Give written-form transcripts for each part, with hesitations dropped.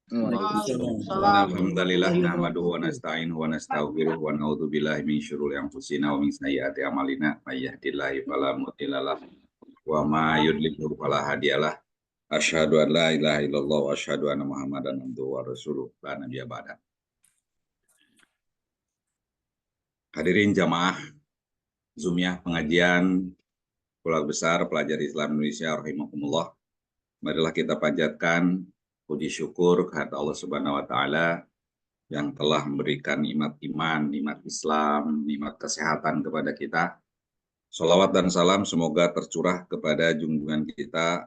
Waalaikumsalam. Alhamdulillah nahmaduhu wa nasta'inuhu wa nastaghfiruh wa na'udzu billahi min syururi anfusina wa min sayyiati a'malina may yahdihillahu fala mudilla lahu wa ma yudlil fala hadiyalah. Asyhadu an la ilaha illallah wa asyhadu anna Muhammadan abduhu wa rasuluh la nabiyya ba'da. Hadirin jamaah Zumiyah pengajian Keluarga Besar Pelajar Islam Indonesia rahimakumullah. Marilah kita panjatkan puji syukur kehadirat Allah Subhanahu wa taala yang telah memberikan nikmat iman, nikmat Islam, nikmat kesehatan kepada kita. Shalawat dan salam semoga tercurah kepada junjungan kita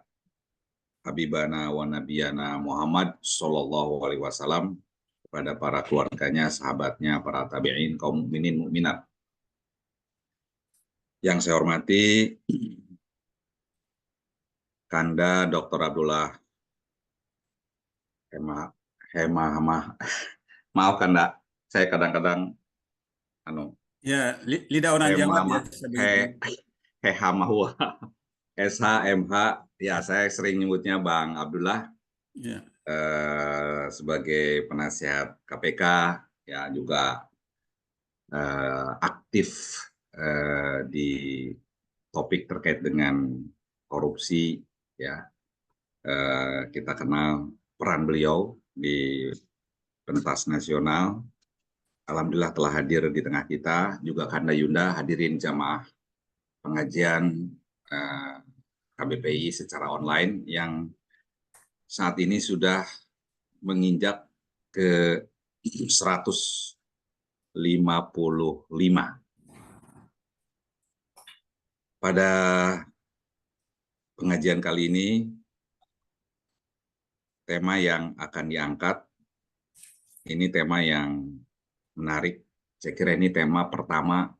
Habibana wa Nabiyana Muhammad Sallallahu Alaihi Wasallam, kepada para keluarganya, sahabatnya, para tabi'in, kaum mukminin mukminat. Yang saya hormati Kanda Dr. Abdullah maaf Kanda, saya kadang-kadang ya lidah orang Jawa Hemahua SHMH, ya saya sering nyebutnya Bang Abdullah, ya. Sebagai penasihat KPK, ya juga aktif di topik terkait dengan korupsi, ya. Kita kenal peran beliau di pentas nasional. Alhamdulillah telah hadir di tengah kita, juga Kanda Yunda, hadirin jamaah pengajian KBPI secara online yang saat ini sudah menginjak ke 155. Pada pengajian kali ini, tema yang akan diangkat, ini tema yang menarik. Saya kira ini tema pertama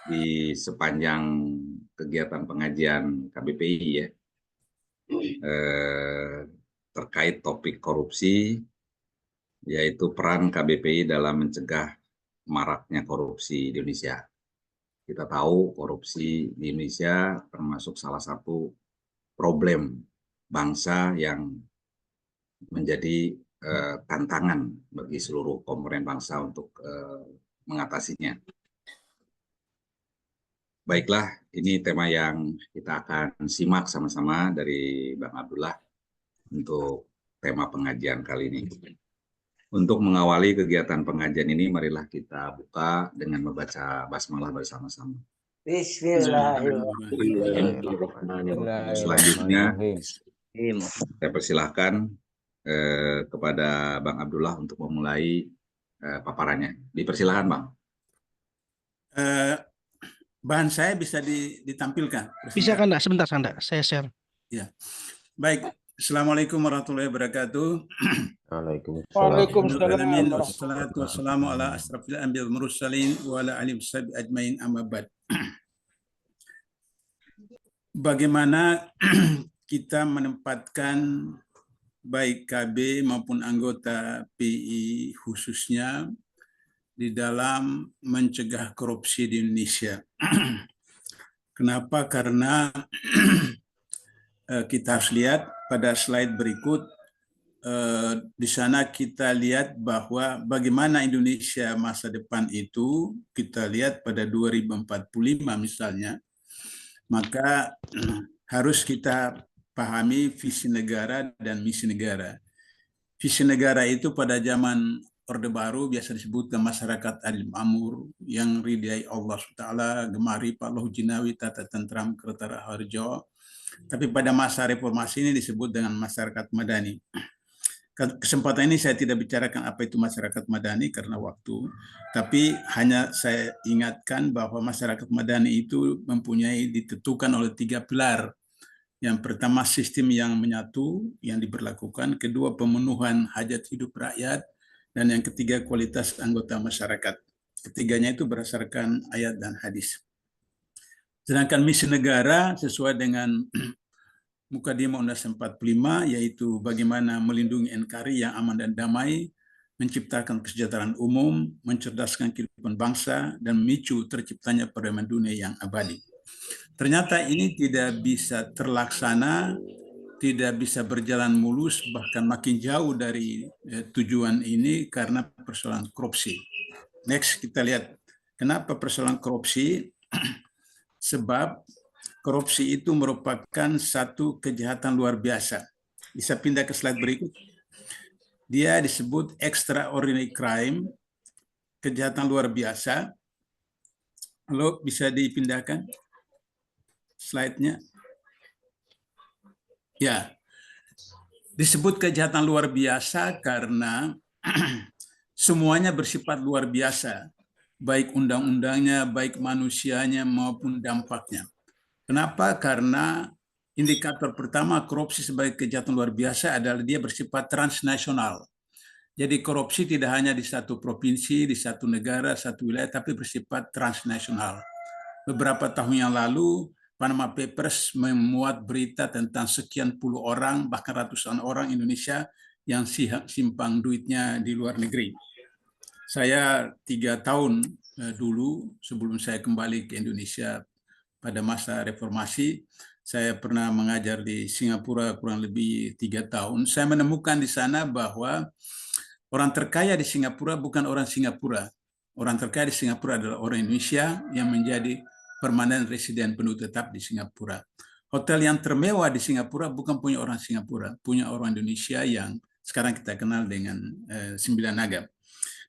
di sepanjang kegiatan pengajian KBPI, ya. Terkait topik korupsi, yaitu peran KBPI dalam mencegah maraknya korupsi di Indonesia. Kita tahu korupsi di Indonesia termasuk salah satu problem bangsa yang menjadi tantangan bagi seluruh komponen bangsa untuk mengatasinya. Baiklah, ini tema yang kita akan simak sama-sama dari Bang Abdullah untuk tema pengajian kali ini. Untuk mengawali kegiatan pengajian ini, marilah kita buka dengan membaca basmalah bersama-sama. Bismillahirrahmanirrahim. Selanjutnya, saya persilahkan kepada Bang Abdullah untuk memulai paparannya. Dipersilahkan, Bang. Bahan saya bisa ditampilkan? Bisa kan, sebentar, saya share. Ya. Baik. Assalamualaikum warahmatullahi wabarakatuh. Waalaikumsalam. Wassalatu wassalamu ala asrafil anbiya wal mursalin wa ala alihi washabihi ajmain, amma ba'd. Bagaimana kita menempatkan baik KB maupun anggota PI khususnya di dalam mencegah korupsi di Indonesia. Kenapa? Karena kita harus lihat pada slide berikut, di sana kita lihat bahwa bagaimana Indonesia masa depan itu, kita lihat pada 2045 misalnya, maka harus kita pahami visi negara dan misi negara. Visi negara itu pada zaman Orde Baru biasa disebutkan masyarakat adil makmur yang ridai Allah SWT, gemari Pak Loh Jinawi, tata tentram Kertara Harjo. Tapi pada masa reformasi ini disebut dengan masyarakat madani. Kesempatan ini saya tidak bicarakan apa itu masyarakat madani karena waktu, tapi hanya saya ingatkan bahwa masyarakat madani itu mempunyai ditentukan oleh 3 pilar. Yang pertama, sistem yang menyatu yang diberlakukan, kedua, pemenuhan hajat hidup rakyat, dan yang ketiga, kualitas anggota masyarakat. Ketiganya itu berdasarkan ayat dan hadis. Sedangkan misi negara sesuai dengan Mukadimah Undang-Undang 45, yaitu bagaimana melindungi NKRI yang aman dan damai, menciptakan kesejahteraan umum, mencerdaskan kehidupan bangsa, dan memicu terciptanya perdamaian dunia yang abadi. Ternyata ini tidak bisa terlaksana tidak bisa berjalan mulus, bahkan makin jauh dari tujuan ini karena persoalan korupsi. Next, kita lihat kenapa persoalan korupsi. Sebab korupsi itu merupakan satu kejahatan luar biasa. Bisa pindah ke slide berikut. Dia disebut extraordinary crime, kejahatan luar biasa. Lalu bisa dipindahkan slide-nya. Ya, disebut kejahatan luar biasa karena semuanya bersifat luar biasa, baik undang-undangnya, baik manusianya maupun dampaknya. Kenapa? Karena indikator pertama korupsi sebagai kejahatan luar biasa adalah dia bersifat transnasional. Jadi korupsi tidak hanya di satu provinsi, di satu negara, satu wilayah, tapi bersifat transnasional. Beberapa tahun yang lalu, Panama Papers memuat berita tentang sekian puluh orang, bahkan ratusan orang Indonesia yang simpang duitnya di luar negeri. Saya 3 tahun dulu, sebelum saya kembali ke Indonesia pada masa reformasi, saya pernah mengajar di Singapura kurang lebih 3 tahun. Saya menemukan di sana bahwa orang terkaya di Singapura bukan orang Singapura. Orang terkaya di Singapura adalah orang Indonesia yang menjadi permanen residen penuh tetap di Singapura. Hotel yang termewah di Singapura bukan punya orang Singapura, punya orang Indonesia yang sekarang kita kenal dengan 9 Naga.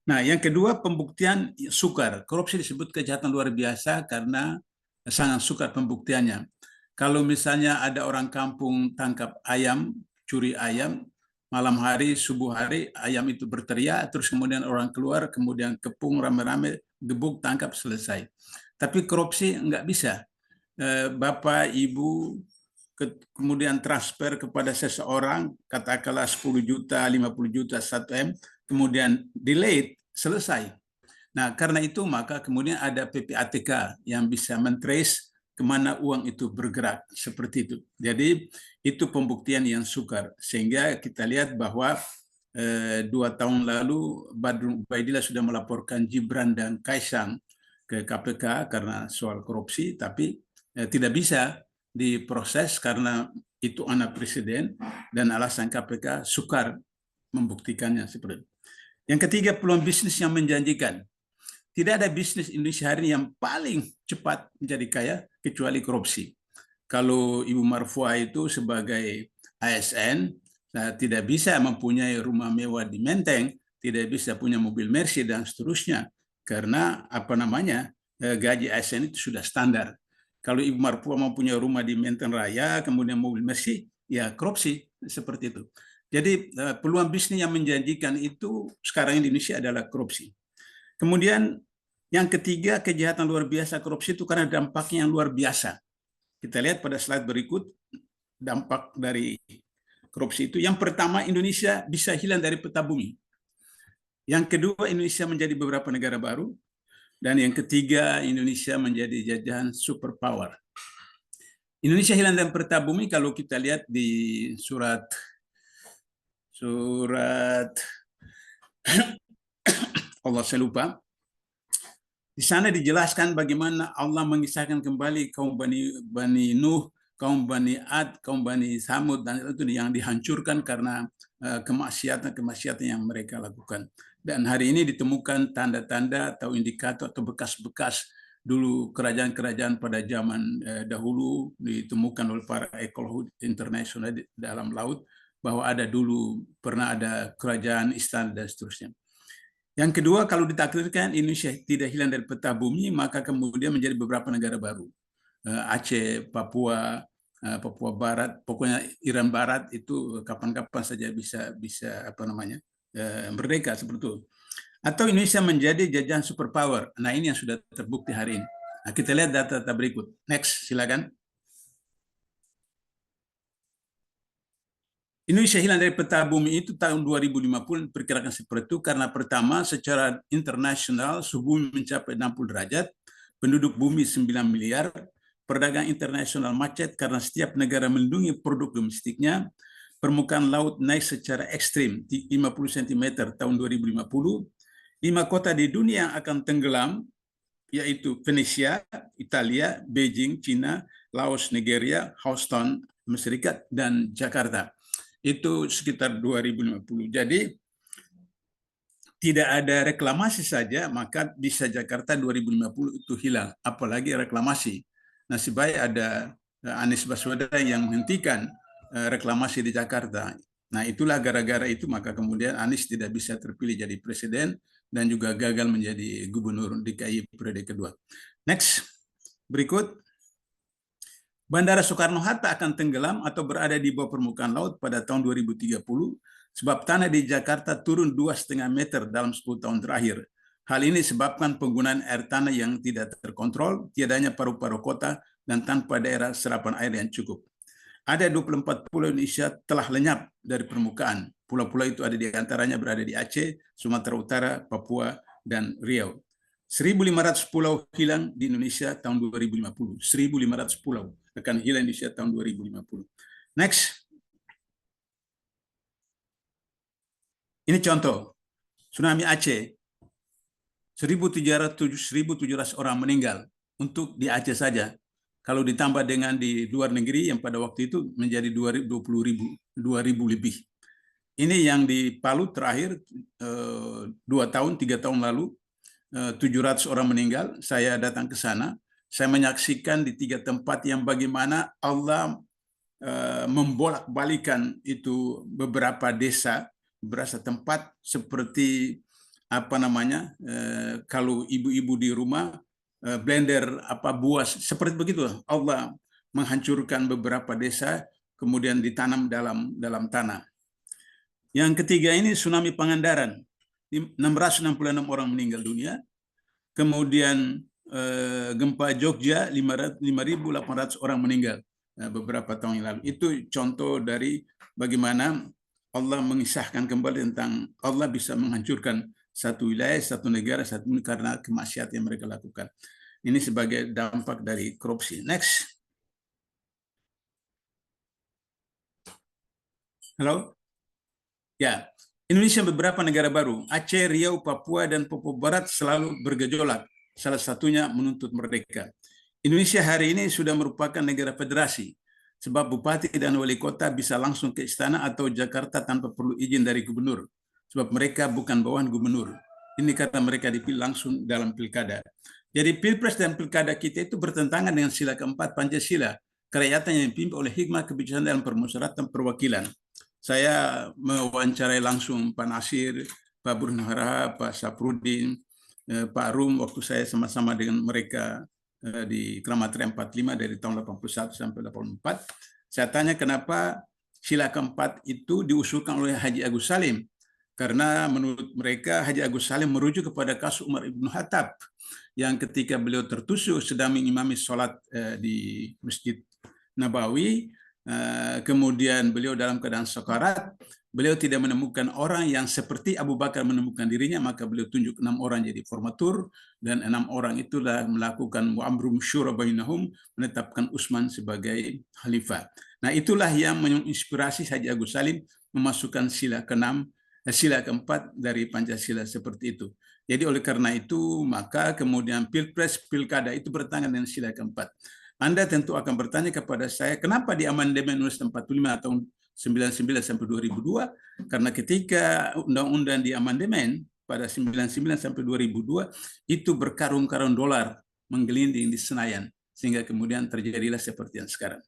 Nah, yang kedua, pembuktian sukar. Korupsi disebut kejahatan luar biasa karena sangat sukar pembuktiannya. Kalau misalnya ada orang kampung tangkap ayam, curi ayam, malam hari, subuh hari, ayam itu berteriak, terus kemudian orang keluar, kemudian kepung rame-rame, gebuk, tangkap, selesai. Tapi korupsi nggak bisa. Bapak, Ibu, kemudian transfer kepada seseorang, katakanlah 10 juta, 50 juta, 1 M, kemudian delayed, selesai. Nah, karena itu maka kemudian ada PPATK yang bisa men-trace kemana uang itu bergerak, seperti itu. Jadi itu pembuktian yang sukar, sehingga kita lihat bahwa 2 tahun lalu Badrun Ubaidillah sudah melaporkan Gibran dan Kaisang ke KPK karena soal korupsi, tapi tidak bisa diproses karena itu anak presiden dan alasan KPK sukar membuktikannya seperti itu. Yang ketiga, peluang bisnis yang menjanjikan. Tidak ada bisnis Indonesia hari ini yang paling cepat menjadi kaya kecuali korupsi. Kalau Ibu Marfua itu sebagai ASN tidak bisa mempunyai rumah mewah di Menteng, tidak bisa punya mobil Mercy dan seterusnya, karena gaji ASN itu sudah standar. Kalau Ibu Marfua mau punya rumah di Menteng Raya, kemudian mobil Mercy, ya korupsi, seperti itu. Jadi peluang bisnis yang menjanjikan itu sekarang di Indonesia adalah korupsi. Kemudian yang ketiga, kejahatan luar biasa korupsi itu karena dampaknya yang luar biasa. Kita lihat pada slide berikut, dampak dari korupsi itu. Yang pertama, Indonesia bisa hilang dari peta bumi. Yang kedua, Indonesia menjadi beberapa negara baru. Dan yang ketiga, Indonesia menjadi jajahan superpower. Indonesia hilang dari peta bumi kalau kita lihat di surat Allah, saya lupa. Di sana dijelaskan bagaimana Allah mengisahkan kembali kaum Bani Nuh, kaum Bani Ad, kaum Bani Samud, dan itu yang dihancurkan karena kemaksiatan yang mereka lakukan. Dan hari ini ditemukan tanda-tanda atau indikator atau bekas-bekas dulu kerajaan-kerajaan pada zaman dahulu ditemukan oleh para ekolog internasional di dalam laut bahwa ada dulu pernah ada kerajaan, istana dan seterusnya. Yang kedua, kalau ditakdirkan Indonesia tidak hilang dari peta bumi, maka kemudian menjadi beberapa negara baru. Aceh, Papua Barat, pokoknya Iran Barat itu kapan-kapan saja bisa merdeka seperti itu. Atau Indonesia menjadi jajahan superpower. Nah, ini yang sudah terbukti hari ini. Nah, kita lihat data-data berikut. Next, silakan. Indonesia hilang dari peta bumi itu tahun 2050 diperkirakan seperti itu karena pertama secara internasional suhu bumi mencapai 60 derajat, penduduk bumi 9 miliar, perdagangan internasional macet karena setiap negara melindungi produk domestiknya, permukaan laut naik secara ekstrim 50 cm tahun 2050, 5 kota di dunia yang akan tenggelam yaitu Venesia, Italia, Beijing, China, Laos, Nigeria, Houston, Serikat dan Jakarta. Itu sekitar 2050. Jadi tidak ada reklamasi saja, maka bisa Jakarta 2050 itu hilang, apalagi reklamasi. Nasib baik ada Anies Baswedan yang menghentikan reklamasi di Jakarta. Nah, itulah gara-gara itu maka kemudian Anies tidak bisa terpilih jadi presiden dan juga gagal menjadi gubernur DKI periode kedua. Next, berikut. Bandara Soekarno-Hatta akan tenggelam atau berada di bawah permukaan laut pada tahun 2030 sebab tanah di Jakarta turun 2,5 meter dalam 10 tahun terakhir. Hal ini disebabkan penggunaan air tanah yang tidak terkontrol, tiadanya paru-paru kota, dan tanpa daerah serapan air yang cukup. Ada 24 pulau Indonesia telah lenyap dari permukaan. Pulau-pulau itu ada di antaranya berada di Aceh, Sumatera Utara, Papua, dan Riau. 1.500 pulau hilang di Indonesia tahun 2050. 1.500 pulau akan hilang di Indonesia tahun 2050. Next. Ini contoh. Tsunami Aceh. 1.700 orang meninggal untuk di Aceh saja. Kalau ditambah dengan di luar negeri yang pada waktu itu menjadi 2.000 lebih. Ini yang di Palu terakhir 3 tahun lalu 700 orang meninggal. Saya datang ke sana. Saya menyaksikan di 3 tempat yang bagaimana Allah membolak-balikan itu beberapa desa, berasa tempat seperti kalau ibu-ibu di rumah blender buah seperti begitu. Allah menghancurkan beberapa desa kemudian ditanam dalam tanah. Yang ketiga ini tsunami Pangandaran. 666 orang meninggal dunia. Kemudian gempa Jogja 5.800 orang meninggal beberapa tahun yang lalu. Itu contoh dari bagaimana Allah mengisahkan kembali tentang Allah bisa menghancurkan satu wilayah, satu negara, karena kemaksiatan yang mereka lakukan. Ini sebagai dampak dari korupsi. Next. Halo? Ya, Indonesia beberapa negara baru, Aceh, Riau, Papua, dan Papua Barat selalu bergejolak. Salah satunya menuntut merdeka. Indonesia hari ini sudah merupakan negara federasi, sebab bupati dan wali kota bisa langsung ke istana atau Jakarta tanpa perlu izin dari gubernur, sebab mereka bukan bawahan gubernur. Ini karena mereka dipilih langsung dalam pilkada. Jadi pilpres dan pilkada kita itu bertentangan dengan sila keempat Pancasila, kerakyatan yang dipimpin oleh hikmah kebijaksanaan dalam permusyawaratan perwakilan. Saya mewawancarai langsung Pak Nasir, Pak Burhan Haraha, Pak Saprudin, Pak Rum, waktu saya sama-sama dengan mereka di Kramatria 45 dari tahun 81 sampai 84. Saya tanya kenapa sila keempat itu diusulkan oleh Haji Agus Salim. Karena menurut mereka Haji Agus Salim merujuk kepada kasus Umar Ibn Khattab yang ketika beliau tertusuk sedang mengimami sholat di Masjid Nabawi, kemudian beliau dalam keadaan sakarat, beliau tidak menemukan orang yang seperti Abu Bakar menemukan dirinya, maka beliau tunjuk 6 orang jadi formatur, dan 6 orang itulah melakukan mu'amrum syura bainahum, menetapkan Utsman sebagai khalifah. Nah, itulah yang menginspirasi Haji Agus Salim memasukkan sila keempat dari Pancasila seperti itu. Jadi oleh karena itu, maka kemudian pilpres, pilkada itu bertentangan dengan sila keempat. Anda tentu akan bertanya kepada saya, kenapa di amandemen Undang-Undang 45 tahun 99 sampai 2002? Karena ketika undang-undang di amandemen pada 99 sampai 2002 itu berkarung-karung dolar menggelinding di Senayan, sehingga kemudian terjadilah seperti yang sekarang.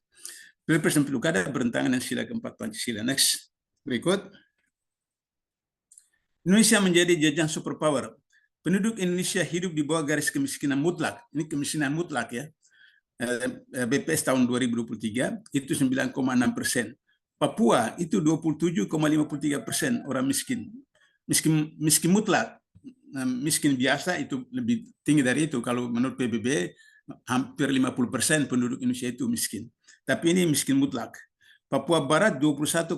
Pilpres dan pilkada bertentangan dengan sila keempat Pancasila. Next, berikut. Indonesia menjadi jajang superpower. Penduduk Indonesia hidup di bawah garis kemiskinan mutlak. Ini kemiskinan mutlak ya. BPS tahun 2023 itu 9,6%. Papua itu 27,53% orang miskin. Miskin mutlak. Miskin biasa itu lebih tinggi dari itu. Kalau menurut PBB hampir 50% penduduk Indonesia itu miskin. Tapi ini miskin mutlak. Papua Barat 21,7%.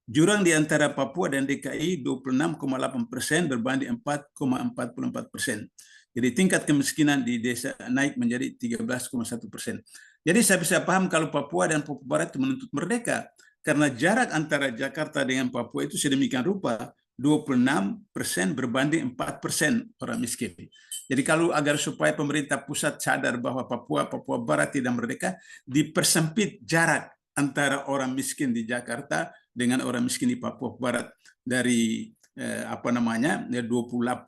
Jurang di antara Papua dan DKI 26,8% berbanding 4,44%. Jadi tingkat kemiskinan di desa naik menjadi 13,1%. Jadi saya bisa paham kalau Papua dan Papua Barat itu menuntut merdeka, karena jarak antara Jakarta dengan Papua itu sedemikian rupa, 26% berbanding 4% orang miskin. Jadi kalau agar supaya pemerintah pusat sadar bahwa Papua Barat tidak merdeka, dipersempit jarak antara orang miskin di Jakarta dengan orang miskin di Papua Barat dari 28-26%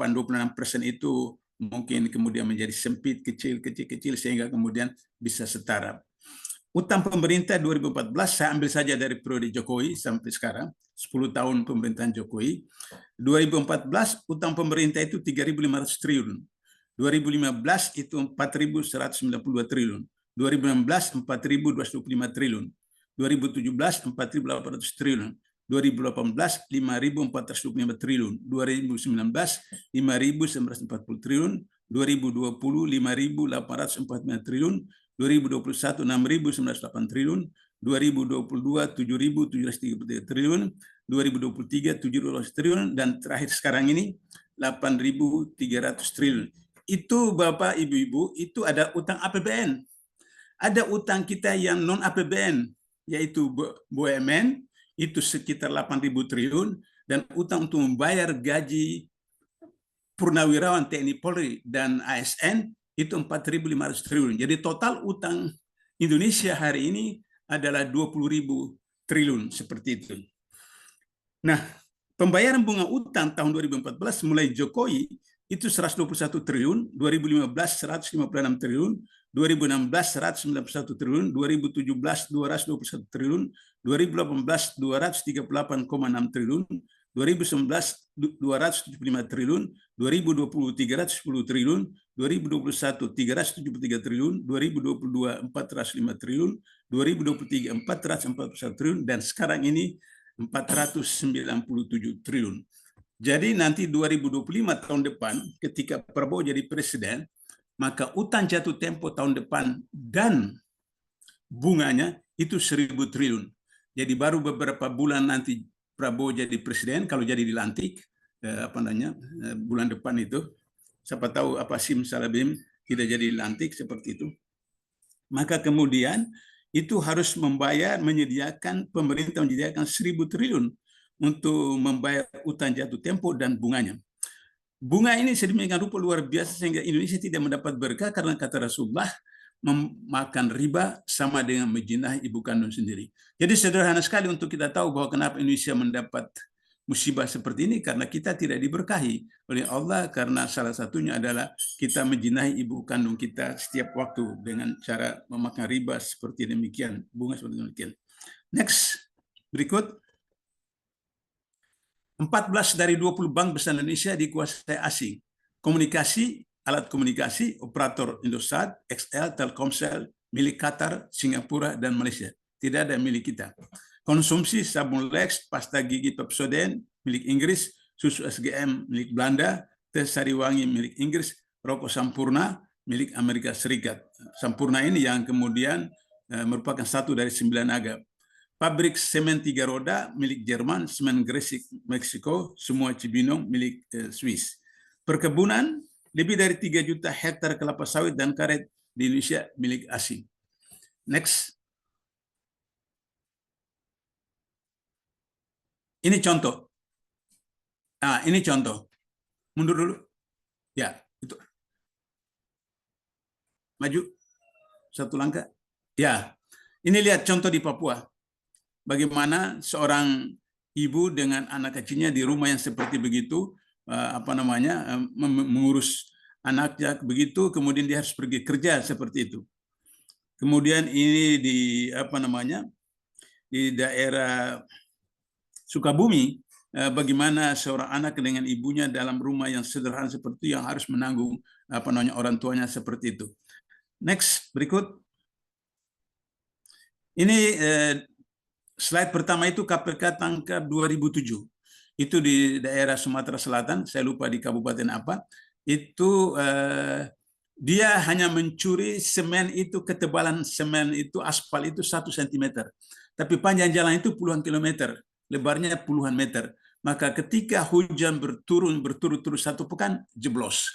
itu mungkin kemudian menjadi sempit, kecil sehingga kemudian bisa setara. Utang pemerintah 2014 saya ambil saja dari periode Jokowi sampai sekarang, 10 tahun pemerintahan Jokowi. 2014 utang pemerintah itu 3.500 triliun. 2015 itu 4.192 triliun. 2016 4.225 triliun. 2017 4.800 triliun. 2018 5.425 triliun. 2019 5.940 triliun. 2020 5.845 triliun. 2021 6.908 triliun, 2022 7.733 triliun, 2023 7.000 triliun, dan terakhir sekarang ini 8.300 triliun. Itu Bapak Ibu-Ibu, itu ada utang APBN. Ada utang kita yang non APBN, yaitu BUMN, itu sekitar 8.000 triliun, dan utang untuk membayar gaji purnawirawan TNI Polri dan ASN itu 4.500 triliun. Jadi total utang Indonesia hari ini adalah 20.000 triliun seperti itu. Nah, pembayaran bunga utang tahun 2014 mulai Jokowi itu 121 triliun, 2015 156 triliun, 2016 191 triliun, 2017 221 triliun, 2018 238,6 triliun, 2019 275 triliun, 2020 310 triliun, 2021 373 triliun, 2022 405 triliun, 2023 441 triliun, dan sekarang ini 497 triliun. Jadi nanti 2025 tahun depan ketika Prabowo jadi presiden, maka utang jatuh tempo tahun depan dan bunganya itu 1.000 triliun. Jadi baru beberapa bulan nanti Prabowo jadi presiden, kalau jadi dilantik bulan depan itu, siapa tahu Simsalabim tidak jadi dilantik seperti itu. Maka kemudian itu harus pemerintah menyediakan 1.000 triliun untuk membayar utang jatuh tempo dan bunganya. Bunga ini sedemikian rupa luar biasa sehingga Indonesia tidak mendapat berkah karena kata Rasulullah, memakan riba sama dengan menjinah ibu kandung sendiri. Jadi sederhana sekali untuk kita tahu bahwa kenapa Indonesia mendapat musibah seperti ini, karena kita tidak diberkahi oleh Allah, karena salah satunya adalah kita menjinahi ibu kandung kita setiap waktu dengan cara memakan riba seperti demikian, bunga seperti demikian. Next, berikut. 14 dari 20 bank besar Indonesia dikuasai asing. Komunikasi, alat komunikasi, operator Indosat, XL, Telkomsel, milik Qatar, Singapura, dan Malaysia. Tidak ada milik kita. Konsumsi sabun Lex, pasta gigi Pepsodent, milik Inggris, susu SGM, milik Belanda, teh Sariwangi, milik Inggris, rokok Sampurna, milik Amerika Serikat. Sampurna ini yang kemudian merupakan satu dari 9 agam. Pabrik semen 3 roda milik Jerman, semen Gresik Meksiko, semua Cibinong milik Swiss. Perkebunan lebih dari 3 juta hektar kelapa sawit dan karet di Indonesia milik asing. Next. Ini contoh. Ini contoh. Mundur dulu. Ya, itu. Maju. Satu langkah. Ya. Ini lihat contoh di Papua. Bagaimana seorang ibu dengan anak kecilnya di rumah yang seperti begitu, mengurus anaknya begitu, kemudian dia harus pergi kerja seperti itu. Kemudian ini di di daerah Sukabumi, bagaimana seorang anak dengan ibunya dalam rumah yang sederhana seperti itu yang harus menanggung orang tuanya seperti itu. Next, berikut. Ini slide pertama itu KPK tangkap 2007. Itu di daerah Sumatera Selatan, saya lupa di kabupaten apa. Itu dia hanya mencuri semen itu, ketebalan semen itu, aspal itu 1 cm. Tapi panjang jalan itu puluhan kilometer, lebarnya puluhan meter. Maka ketika hujan berturut-turut 1 pekan, jeblos.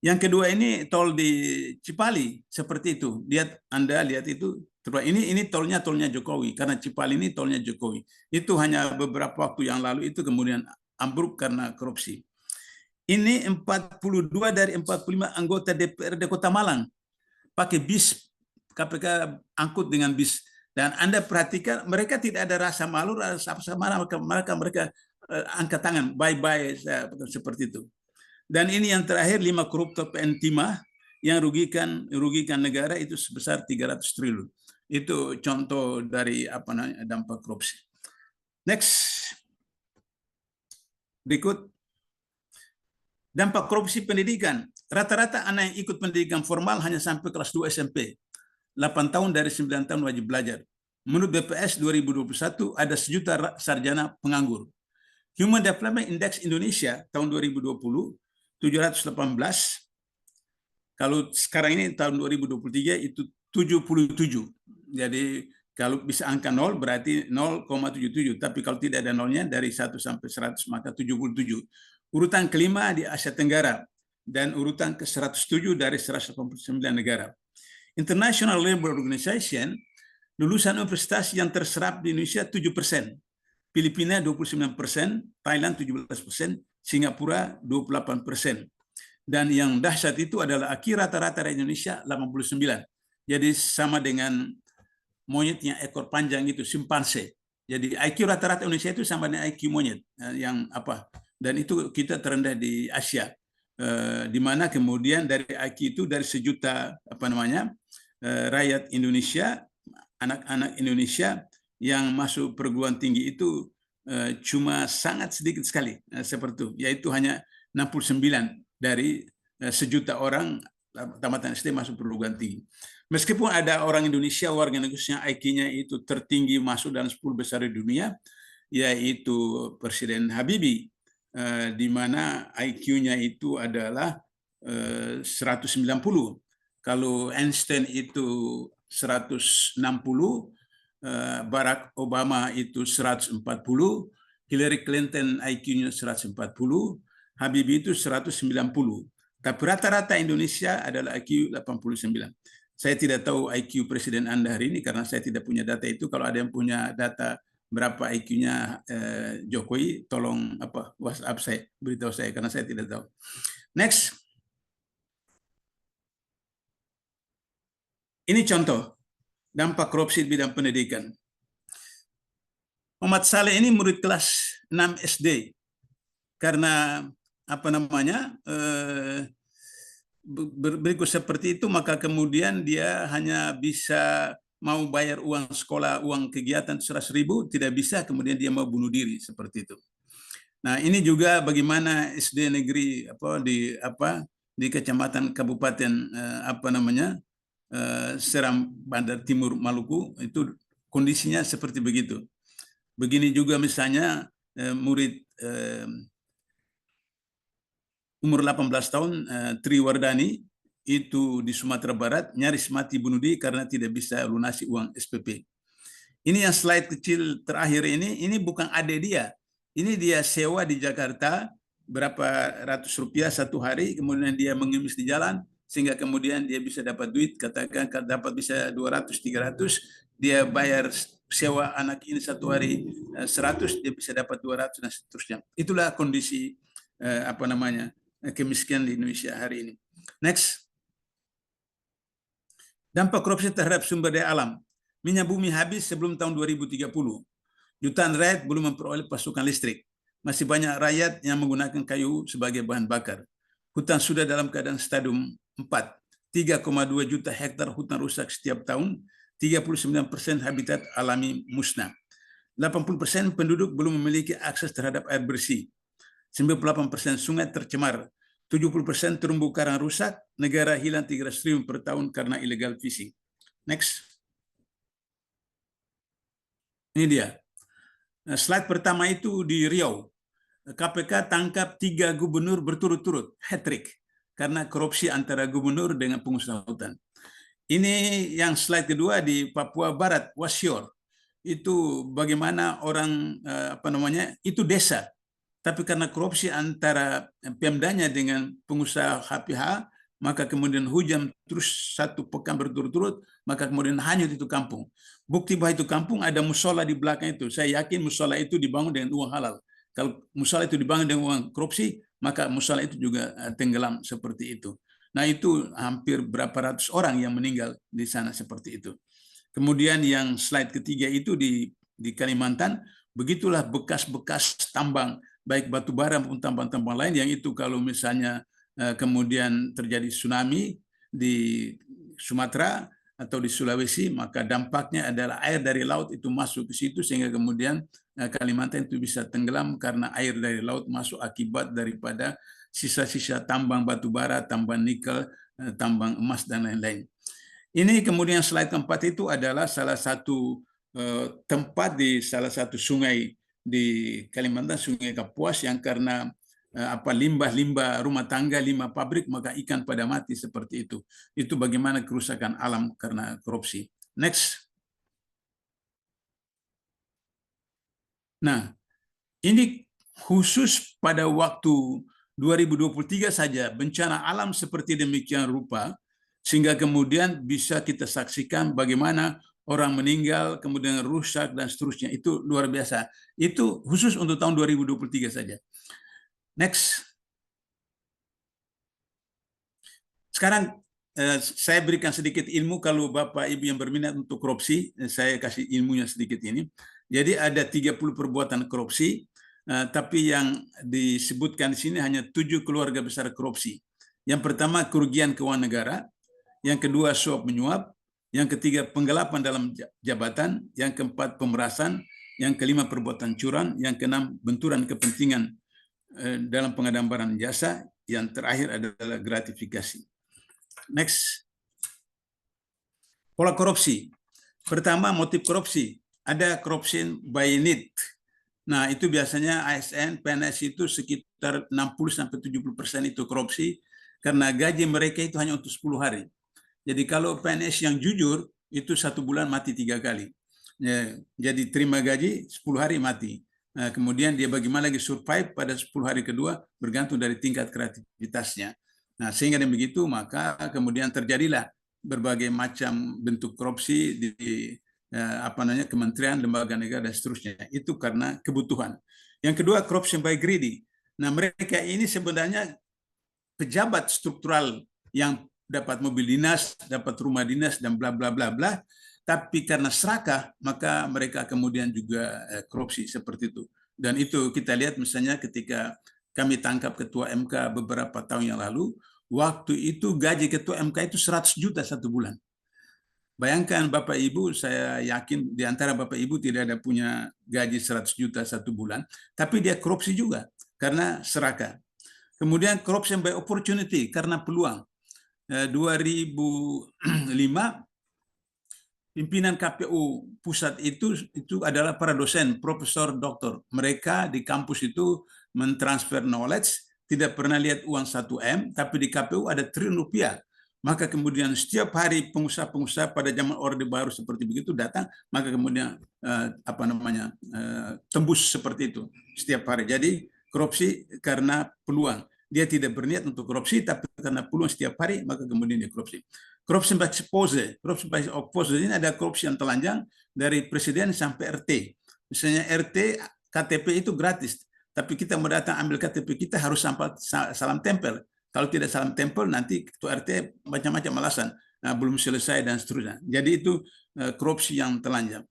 Yang kedua ini tol di Cipali, seperti itu. Anda lihat itu. Ini tolnya Jokowi, karena Cipali ini tolnya Jokowi. Itu hanya beberapa waktu yang lalu itu kemudian ambruk karena korupsi. Ini 42 dari 45 anggota DPRD Kota Malang pakai bis, KPK angkut dengan bis. Dan Anda perhatikan mereka tidak ada rasa malu, rasa marah, mereka angkat tangan, bye-bye, seperti itu. Dan ini yang terakhir, 5 koruptor PN Timah yang rugikan negara itu sebesar 300 triliun. Itu contoh dari dampak korupsi. Next. Berikut. Dampak korupsi pendidikan. Rata-rata anak yang ikut pendidikan formal hanya sampai kelas 2 SMP. 8 tahun dari 9 tahun wajib belajar. Menurut BPS 2021 ada 1 juta sarjana penganggur. Human Development Index Indonesia tahun 2020 718. Kalau sekarang ini tahun 2023 itu 77. Jadi kalau bisa angka 0 berarti 0,77. Tapi kalau tidak ada nolnya dari 1 sampai 100 maka 77. Urutan kelima di Asia Tenggara dan urutan ke-107 dari 189 negara. International Labour Organization, lulusan universitas yang terserap di Indonesia 7%, Filipina 29%, Thailand 17%, Singapura 28%. Dan yang dahsyat itu adalah IQ rata-rata di Indonesia 89. Jadi sama dengan monyet yang ekor panjang itu, simpanse. Jadi IQ rata-rata Indonesia itu sama dengan IQ monyet yang dan itu kita terendah di Asia, di mana kemudian dari IQ itu dari 1 juta rakyat Indonesia, anak-anak Indonesia yang masuk perguruan tinggi itu cuma sangat sedikit sekali, seperti itu, yaitu hanya 69 dari 1 juta orang tamatan SD masuk perguruan tinggi. Meskipun ada orang Indonesia, warga Indonesia yang IQ-nya itu tertinggi masuk dalam 10 besar di dunia, yaitu Presiden Habibie, di mana IQ-nya itu adalah 190. Kalau Einstein itu 160, Barack Obama itu 140, Hillary Clinton IQ-nya 140, Habibie itu 190. Tapi rata-rata Indonesia adalah IQ 89. Saya tidak tahu IQ Presiden Anda hari ini karena saya tidak punya data itu. Kalau ada yang punya data berapa IQ-nya Jokowi, tolong WhatsApp saya, beritahu saya karena saya tidak tahu. Next. Ini contoh dampak korupsi di bidang pendidikan. Muhammad Saleh ini murid kelas 6 SD karena berikut seperti itu, maka kemudian dia hanya bisa mau bayar uang sekolah, uang kegiatan 100.000, tidak bisa, kemudian dia mau bunuh diri seperti itu. Nah, ini juga bagaimana SD negeri di kecamatan Kabupaten Seram Bandar Timur Maluku itu kondisinya seperti begitu. Begini juga misalnya murid umur 18 tahun Tri Wardani itu di Sumatera Barat nyaris mati bunuh diri karena tidak bisa lunasi uang SPP. Ini yang slide kecil terakhir ini bukan adik dia. Ini dia sewa di Jakarta berapa ratus rupiah satu hari, kemudian dia mengemis di jalan sehingga kemudian dia bisa dapat duit, katakan dapat bisa 200-300, dia bayar sewa anak ini satu hari 100, dia bisa dapat 200 dan seterusnya. Itulah kondisi kemiskinan di Indonesia hari ini. Next. Dampak korupsi terhadap sumber daya alam. Minyak bumi habis sebelum tahun 2030. Jutaan rakyat belum memperoleh pasokan listrik. Masih banyak rakyat yang menggunakan kayu sebagai bahan bakar. Hutan sudah dalam keadaan stadium 4. 3,2 juta hektar hutan rusak setiap tahun. 39% habitat alami musnah. 80% penduduk belum memiliki akses terhadap air bersih. 98% sungai tercemar. 70% terumbu karang rusak, negara hilang 300 triliun per tahun karena illegal fishing. Next. Ini dia. Slide pertama itu di Riau. KPK tangkap 3 gubernur berturut-turut, hat-trick, karena korupsi antara gubernur dengan pengusaha hutan. Ini yang slide kedua di Papua Barat, Wasior. Itu bagaimana orang, itu desa. Tapi karena korupsi antara Pemdanya dengan pengusaha HPH, maka kemudian hujan terus 1 pekan berturut-turut, maka kemudian hanyut itu kampung. Bukti bahwa itu kampung ada musola di belakang itu. Saya yakin musola itu dibangun dengan uang halal. Kalau musola itu dibangun dengan uang korupsi, maka musola itu juga tenggelam seperti itu. Nah, itu hampir berapa ratus orang yang meninggal di sana seperti itu. Kemudian yang slide ketiga itu di Kalimantan, begitulah bekas-bekas tambang, baik batu bara maupun tambang-tambang lain, yang itu kalau misalnya kemudian terjadi tsunami di Sumatera atau di Sulawesi, maka dampaknya adalah air dari laut itu masuk ke situ, sehingga kemudian Kalimantan itu bisa tenggelam karena air dari laut masuk akibat daripada sisa-sisa tambang batu bara, tambang nikel, tambang emas, dan lain-lain. Ini kemudian slide keempat itu adalah salah satu tempat di salah satu sungai di Kalimantan, Sungai Kapuas, yang karena limbah-limbah rumah tangga, limbah pabrik, maka ikan pada mati seperti itu. Itu bagaimana kerusakan alam karena korupsi. Next. Nah, ini khusus pada waktu 2023 saja bencana alam seperti demikian rupa, sehingga kemudian bisa kita saksikan bagaimana orang meninggal, kemudian rusak, dan seterusnya. Itu luar biasa. Itu khusus untuk tahun 2023 saja. Next. Sekarang saya berikan sedikit ilmu, kalau Bapak Ibu yang berminat untuk korupsi, saya kasih ilmunya sedikit ini. Jadi ada 30 perbuatan korupsi, tapi yang disebutkan di sini hanya 7 keluarga besar korupsi. Yang pertama, kerugian keuangan negara. Yang kedua, suap menyuap. Yang ketiga, penggelapan dalam jabatan. Yang keempat, pemerasan. Yang kelima, perbuatan curang. Yang keenam, benturan kepentingan dalam pengadaan barang jasa. Yang terakhir adalah gratifikasi. Next. Pola korupsi. Pertama, motif korupsi. Ada corruption by need. Nah, itu biasanya ASN, PNS itu sekitar 60-70% itu korupsi, karena gaji mereka itu hanya untuk 10 hari. Jadi kalau PNS yang jujur, itu 1 bulan mati 3 kali. Jadi terima gaji, 10 hari mati. Nah, kemudian dia bagaimana lagi survive pada 10 hari kedua, bergantung dari tingkat kreativitasnya. Nah, sehingga dengan begitu, maka kemudian terjadilah berbagai macam bentuk korupsi di kementerian, lembaga negara, dan seterusnya. Itu karena kebutuhan. Yang kedua, corruption by greedy. Nah, mereka ini sebenarnya pejabat struktural yang dapat mobil dinas, dapat rumah dinas, dan bla bla bla bla, tapi karena serakah, maka mereka kemudian juga korupsi seperti itu. Dan itu kita lihat misalnya ketika kami tangkap ketua MK beberapa tahun yang lalu, waktu itu gaji ketua MK itu 100 juta 1 bulan. Bayangkan Bapak Ibu, saya yakin di antara Bapak Ibu tidak ada punya gaji 100 juta 1 bulan, tapi dia korupsi juga karena serakah. Kemudian corruption by opportunity, karena peluang. 2005, pimpinan KPU pusat itu adalah para dosen, profesor, doktor. Mereka di kampus itu mentransfer knowledge, tidak pernah lihat uang 1M, tapi di KPU ada triliun rupiah. Maka kemudian setiap hari pengusaha-pengusaha pada zaman Orde Baru seperti begitu datang, maka kemudian tembus seperti itu setiap hari. Jadi korupsi karena peluang. Dia tidak berniat untuk korupsi, tapi karena peluang setiap hari, maka kemudian dia korupsi. Corruption by expose. Corruption by expose ini ada korupsi yang telanjang dari presiden sampai RT. Misalnya RT, KTP itu gratis, tapi kita mau datang ambil KTP kita harus salam tempel. Kalau tidak salam tempel, nanti ketua RT macam-macam alasan, belum selesai dan seterusnya. Jadi itu korupsi yang telanjang.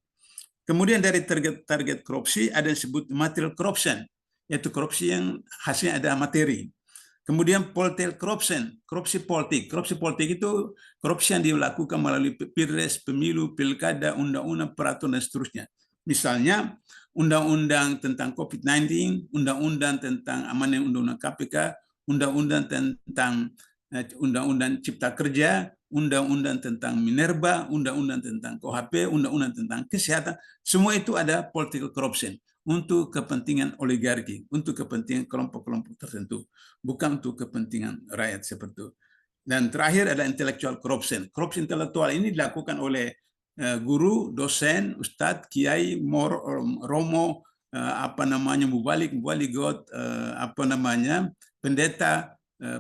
Kemudian dari target korupsi ada yang disebut material corruption, yaitu korupsi yang hasilnya ada materi. Kemudian political corruption, korupsi politik. Korupsi politik itu korupsi yang dilakukan melalui pilpres, pemilu, pilkada, undang-undang, peraturan, dan seterusnya. Misalnya, undang-undang tentang COVID-19, undang-undang tentang amandemen undang-undang KPK, undang-undang tentang undang-undang Cipta Kerja, undang-undang tentang Minerba, undang-undang tentang KUHP, undang-undang tentang kesehatan. Semua itu ada political corruption. Untuk kepentingan oligarki, untuk kepentingan kelompok-kelompok tertentu, bukan untuk kepentingan rakyat seperti itu. Dan terakhir ada intellectual corruption. Korupsi intelektual ini dilakukan oleh guru, dosen, ustadz, kiai, romo, mubalik, mubaligot, pendeta,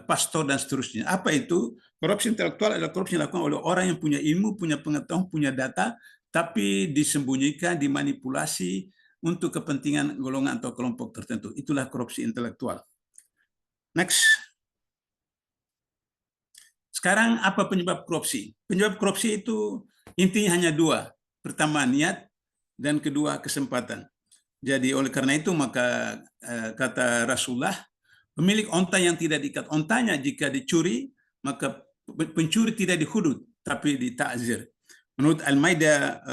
pastor, dan seterusnya. Apa itu? Korupsi intelektual adalah korupsi yang dilakukan oleh orang yang punya ilmu, punya pengetahuan, punya data, tapi disembunyikan, dimanipulasi, untuk kepentingan golongan atau kelompok tertentu. Itulah korupsi intelektual. Next. Sekarang apa penyebab korupsi? Penyebab korupsi itu intinya hanya dua. Pertama niat dan kedua kesempatan. Jadi oleh karena itu maka kata Rasulullah, pemilik onta yang tidak diikat ontanya jika dicuri, maka pencuri tidak dihudud tapi ditakzir. Menurut Al-Maidah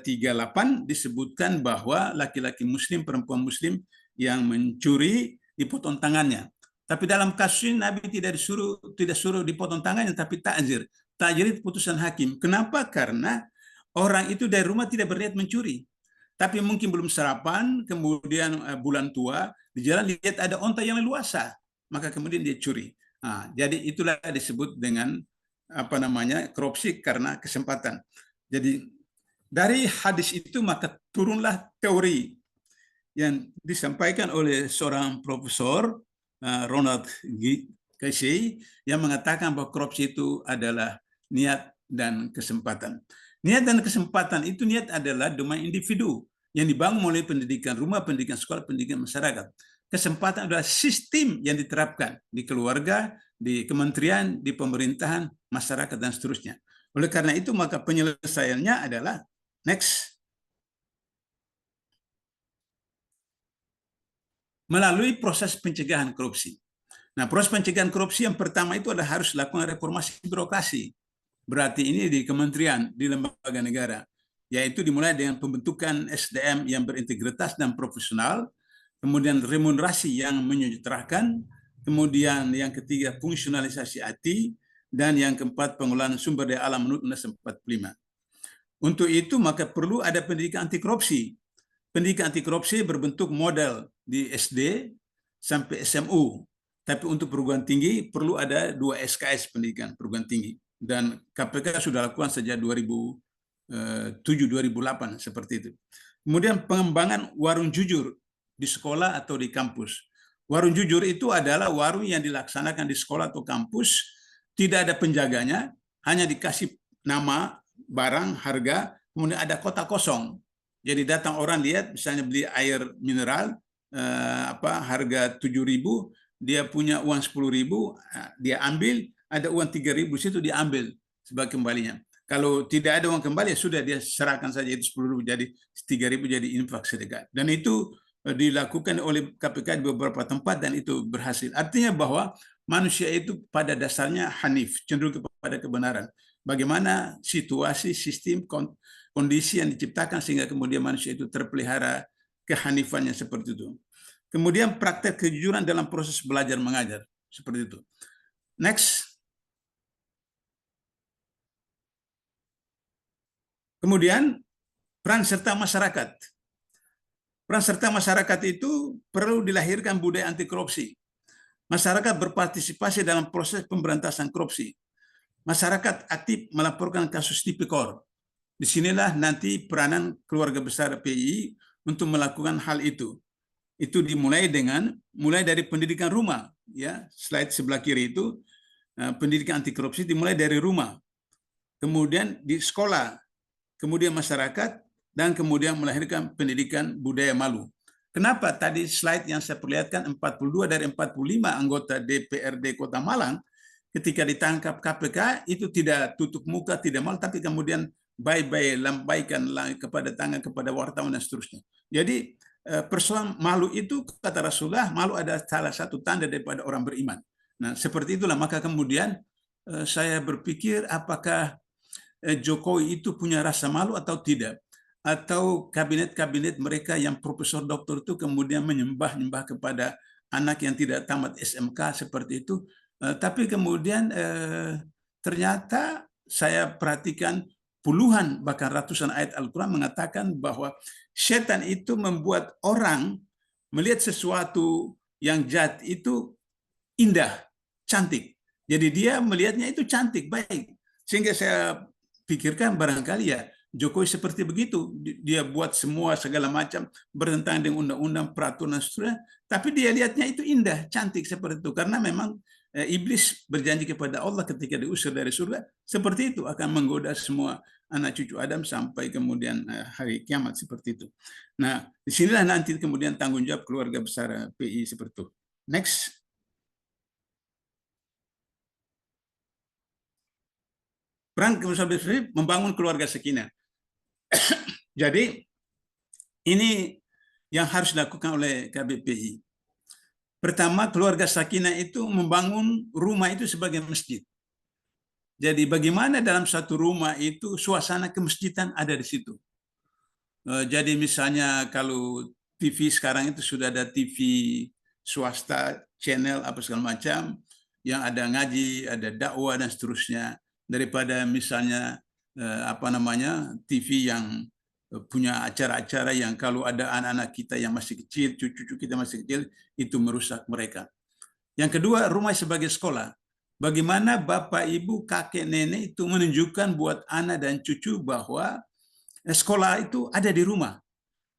38 disebutkan bahwa laki-laki muslim, perempuan muslim yang mencuri dipotong tangannya. Tapi dalam kasus ini Nabi tidak suruh dipotong tangannya, tapi takzir. Takzir itu putusan hakim. Kenapa? Karena orang itu dari rumah tidak berniat mencuri. Tapi mungkin belum sarapan, kemudian bulan tua, di jalan lihat ada onta yang leluasa, maka kemudian dia curi. Nah, jadi itulah disebut dengan korupsi karena kesempatan. Jadi dari hadis itu maka turunlah teori yang disampaikan oleh seorang profesor Ronald Casey yang mengatakan bahwa korupsi itu adalah niat dan kesempatan. Niat dan kesempatan itu, niat adalah domain individu yang dibangun oleh pendidikan rumah, pendidikan sekolah, pendidikan masyarakat. Kesempatan adalah sistem yang diterapkan di keluarga, di kementerian, di pemerintahan, masyarakat, dan seterusnya. Oleh karena itu, maka penyelesaiannya adalah next. Melalui proses pencegahan korupsi. Nah, proses pencegahan korupsi yang pertama itu adalah harus dilakukan reformasi birokrasi. Berarti ini di kementerian, di lembaga negara, yaitu dimulai dengan pembentukan SDM yang berintegritas dan profesional, kemudian remunerasi yang menyejahterakan, kemudian yang ketiga fungsionalisasi IT, dan yang keempat pengelolaan sumber daya alam menurut Undang-Undang 45. Untuk itu maka perlu ada pendidikan anti korupsi. Pendidikan anti korupsi berbentuk model di SD sampai SMU. Tapi untuk perguruan tinggi perlu ada 2 SKS pendidikan perguruan tinggi. Dan KPK sudah lakukan sejak 2007-2008 seperti itu. Kemudian pengembangan warung jujur di sekolah atau di kampus. Warung jujur itu adalah warung yang dilaksanakan di sekolah atau kampus, tidak ada penjaganya, hanya dikasih nama, barang, harga, kemudian ada kotak kosong. Jadi datang orang lihat, misalnya beli air mineral, harga 7.000, dia punya uang 10.000, dia ambil, ada uang 3.000, situ dia ambil sebagai kembalinya. Kalau tidak ada uang kembali, ya sudah dia serahkan saja itu 10.000, jadi 3.000 jadi infak sedekah. Dan itu dilakukan oleh KPK di beberapa tempat dan itu berhasil. Artinya bahwa manusia itu pada dasarnya hanif, cenderung kepada kebenaran. Bagaimana situasi, sistem, kondisi yang diciptakan sehingga kemudian manusia itu terpelihara kehanifannya seperti itu. Kemudian praktek kejujuran dalam proses belajar mengajar seperti itu. Next. Kemudian peran serta masyarakat. Peran serta masyarakat itu perlu dilahirkan budaya anti korupsi. Masyarakat berpartisipasi dalam proses pemberantasan korupsi. Masyarakat aktif melaporkan kasus tipikor. Disinilah nanti peranan keluarga besar PII untuk melakukan hal itu. Itu dimulai dari pendidikan rumah, ya. Slide sebelah kiri itu pendidikan anti korupsi dimulai dari rumah, kemudian di sekolah, kemudian masyarakat, dan kemudian melahirkan pendidikan budaya malu. Kenapa tadi slide yang saya perlihatkan 42 dari 45 anggota DPRD Kota Malang ketika ditangkap KPK itu tidak tutup muka, tidak malu, tapi kemudian bye-bye, lambaikan kepada tangan kepada wartawan dan seterusnya. Jadi persoalan malu itu kata Rasulullah, malu adalah salah satu tanda daripada orang beriman. Nah, seperti itulah maka kemudian saya berpikir apakah Jokowi itu punya rasa malu atau tidak, atau kabinet-kabinet mereka yang profesor doktor itu kemudian menyembah kepada anak yang tidak tamat SMK seperti itu. Tapi kemudian ternyata saya perhatikan puluhan bahkan ratusan ayat Al-Quran mengatakan bahwa setan itu membuat orang melihat sesuatu yang jahat itu indah, cantik. Jadi dia melihatnya itu cantik, baik. Sehingga saya pikirkan barangkali ya Jokowi seperti begitu. Dia buat semua segala macam bertentangan dengan undang-undang, peraturan, dan seterusnya. Tapi dia lihatnya itu indah, cantik seperti itu. Karena memang iblis berjanji kepada Allah ketika diusir dari surga, seperti itu akan menggoda semua anak cucu Adam sampai kemudian hari kiamat seperti itu. Nah, disinilah nanti kemudian tanggung jawab keluarga besar PI seperti itu. Next. Peran keluarga besar membangun keluarga sakinah. Jadi ini yang harus dilakukan oleh KBPI. Pertama, keluarga sakinah itu membangun rumah itu sebagai masjid. Jadi bagaimana dalam satu rumah itu suasana kemasjidan ada di situ. Jadi misalnya kalau TV sekarang itu sudah ada TV swasta, channel apa segala macam, yang ada ngaji, ada dakwah dan seterusnya. Daripada misalnya TV yang punya acara-acara yang kalau ada anak-anak kita yang masih kecil, cucu-cucu kita masih kecil, itu merusak mereka. Yang kedua, rumah sebagai sekolah. Bagaimana bapak, ibu, kakek, nenek itu menunjukkan buat anak dan cucu bahwa sekolah itu ada di rumah.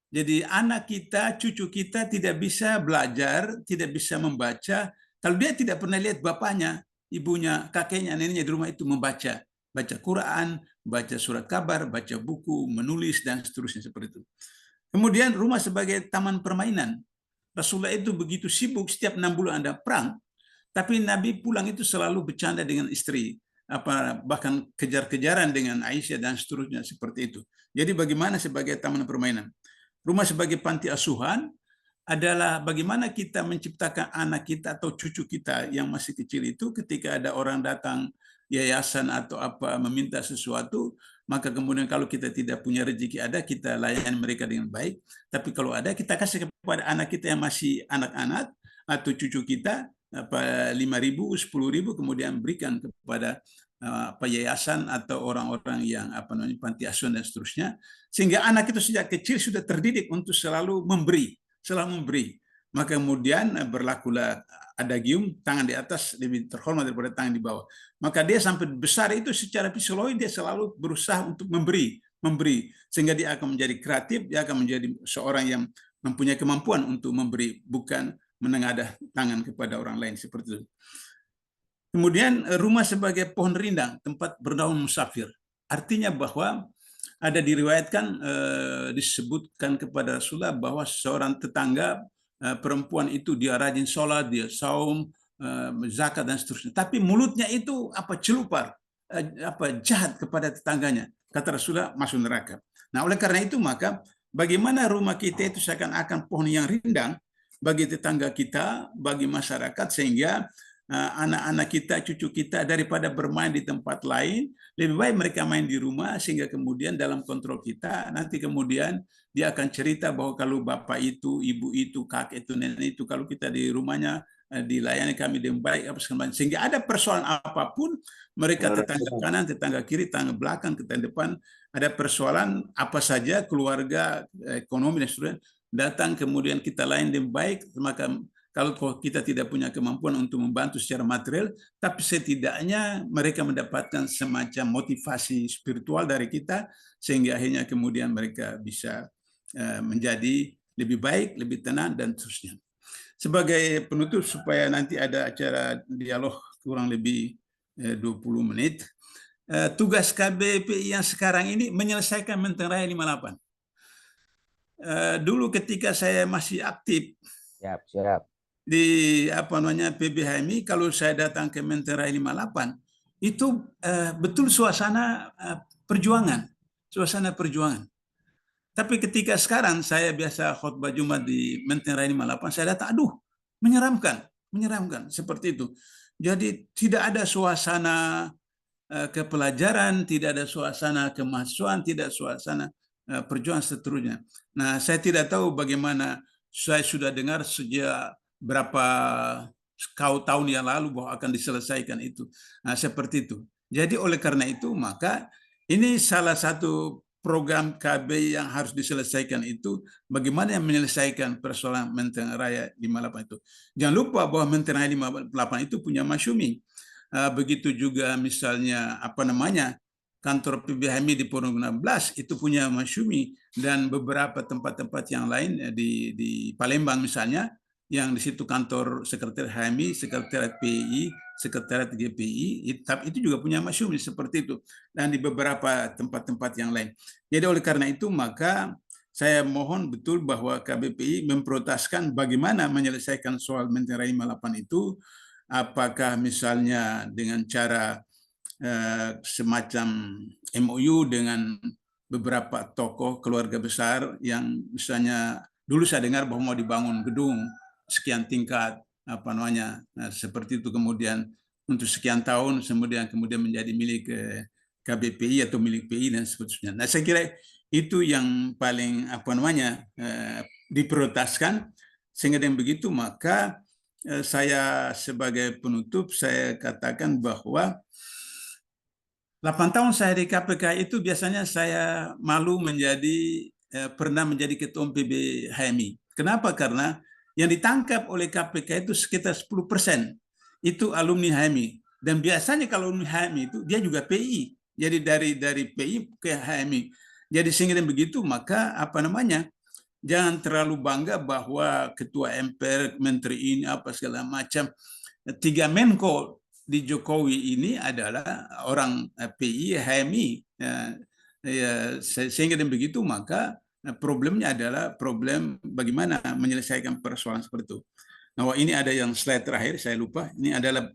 Jadi anak kita, cucu kita tidak bisa belajar, tidak bisa membaca, kalau dia tidak pernah lihat bapaknya, ibunya, kakeknya, neneknya di rumah itu membaca. Baca Quran, baca surat kabar, baca buku, menulis, dan seterusnya seperti itu. Kemudian rumah sebagai taman permainan. Rasulullah itu begitu sibuk, setiap 6 bulan ada perang, tapi Nabi pulang itu selalu bercanda dengan istri, bahkan kejar-kejaran dengan Aisyah dan seterusnya seperti itu. Jadi bagaimana sebagai taman permainan? Rumah sebagai panti asuhan adalah bagaimana kita menciptakan anak kita atau cucu kita yang masih kecil itu ketika ada orang datang yayasan atau apa meminta sesuatu, maka kemudian kalau kita tidak punya rezeki ada, kita layani mereka dengan baik. Tapi kalau ada, kita kasih kepada anak kita yang masih anak-anak atau cucu kita 5.000, 10.000, kemudian berikan kepada yayasan atau orang-orang yang panti asuhan dan seterusnya, sehingga anak itu sejak kecil sudah terdidik untuk selalu memberi, Maka kemudian berlakulah adagium, tangan di atas lebih terhormat daripada tangan di bawah. Maka dia sampai besar itu secara psikologi dia selalu berusaha untuk memberi, sehingga dia akan menjadi kreatif, dia akan menjadi seorang yang mempunyai kemampuan untuk memberi, bukan menengadah tangan kepada orang lain seperti itu. Kemudian rumah sebagai pohon rindang, tempat bernaung musafir. Artinya bahwa ada diriwayatkan, disebutkan kepada Rasulullah bahwa seorang tetangga perempuan itu dia rajin sholat, dia saum, zakat dan seterusnya. Tapi mulutnya itu celupar, jahat kepada tetangganya. Kata Rasulullah masuk neraka. Nah, oleh karena itu maka bagaimana rumah kita itu seakan-akan pohon yang rindang bagi tetangga kita, bagi masyarakat, sehingga anak-anak kita, cucu kita daripada bermain di tempat lain, lebih baik mereka main di rumah, sehingga kemudian dalam kontrol kita, nanti kemudian dia akan cerita bahwa kalau bapak itu, ibu itu, kakek itu, nenek itu, kalau kita di rumahnya dilayani kami dengan baik, sehingga ada persoalan apapun, mereka tetangga kanan, tetangga kiri, tetangga belakang, tetangga depan, ada persoalan apa saja, keluarga, ekonomi dan sebagainya, datang kemudian kita layani dengan baik, maka kalau kita tidak punya kemampuan untuk membantu secara material, tapi setidaknya mereka mendapatkan semacam motivasi spiritual dari kita, sehingga akhirnya kemudian mereka bisa menjadi lebih baik, lebih tenang, dan seterusnya. Sebagai penutup, supaya nanti ada acara dialog kurang lebih 20 menit, tugas KBPI yang sekarang ini menyelesaikan Menteng Raya 58. Dulu ketika saya masih aktif, Siap. Di PBHMI, kalau saya datang ke Menteng Raya 58, itu betul suasana perjuangan. Tapi ketika sekarang saya biasa khutbah Jumat di Menteng Raya 58, saya datang, menyeramkan seperti itu. Jadi tidak ada suasana kepelajaran, tidak ada suasana kemahasiswaan, tidak suasana perjuangan seterusnya. Nah, saya tidak tahu bagaimana, saya sudah dengar sejak berapa tahun yang lalu bahwa akan diselesaikan itu. Nah, seperti itu. Jadi oleh karena itu, maka ini salah satu program KB yang harus diselesaikan itu, bagaimana yang menyelesaikan persoalan Menteng Raya 58 itu. Jangan lupa bahwa Menteng Raya 58 itu punya masyumi. Begitu juga misalnya kantor PBHMI di Pondok 16 itu punya masyumi, dan beberapa tempat-tempat yang lain di Palembang misalnya yang di situ kantor sekretariat HMI, sekretariat PI, sekretariat GPI, tapi itu juga punya masyumi seperti itu, dan di beberapa tempat-tempat yang lain. Jadi oleh karena itu maka saya mohon betul bahwa KBPI memprioritaskan bagaimana menyelesaikan soal Menteri 58 itu, apakah misalnya dengan cara semacam MOU dengan beberapa tokoh keluarga besar yang misalnya dulu saya dengar bahwa mau dibangun gedung sekian tingkat seperti itu, kemudian untuk sekian tahun kemudian menjadi milik KBPI atau milik PI dan seterusnya. Nah, saya kira itu yang paling diprioritaskan, sehingga dengan begitu maka saya sebagai penutup saya katakan bahwa 8 tahun saya di KPK itu biasanya saya malu pernah menjadi ketua PB HMI. Kenapa? Karena yang ditangkap oleh KPK itu sekitar 10% itu alumni HMI. Dan biasanya kalau alumni HMI itu dia juga PI. Jadi dari PI ke HMI. Jadi sehingga begitu maka jangan terlalu bangga bahwa ketua MPR, menteri ini apa segala macam. 3 Menko di Jokowi ini adalah orang PI, HMI. Sehingga dengan begitu maka problemnya adalah problem bagaimana menyelesaikan persoalan seperti itu. Nah, ini ada yang slide terakhir, saya lupa. Ini adalah,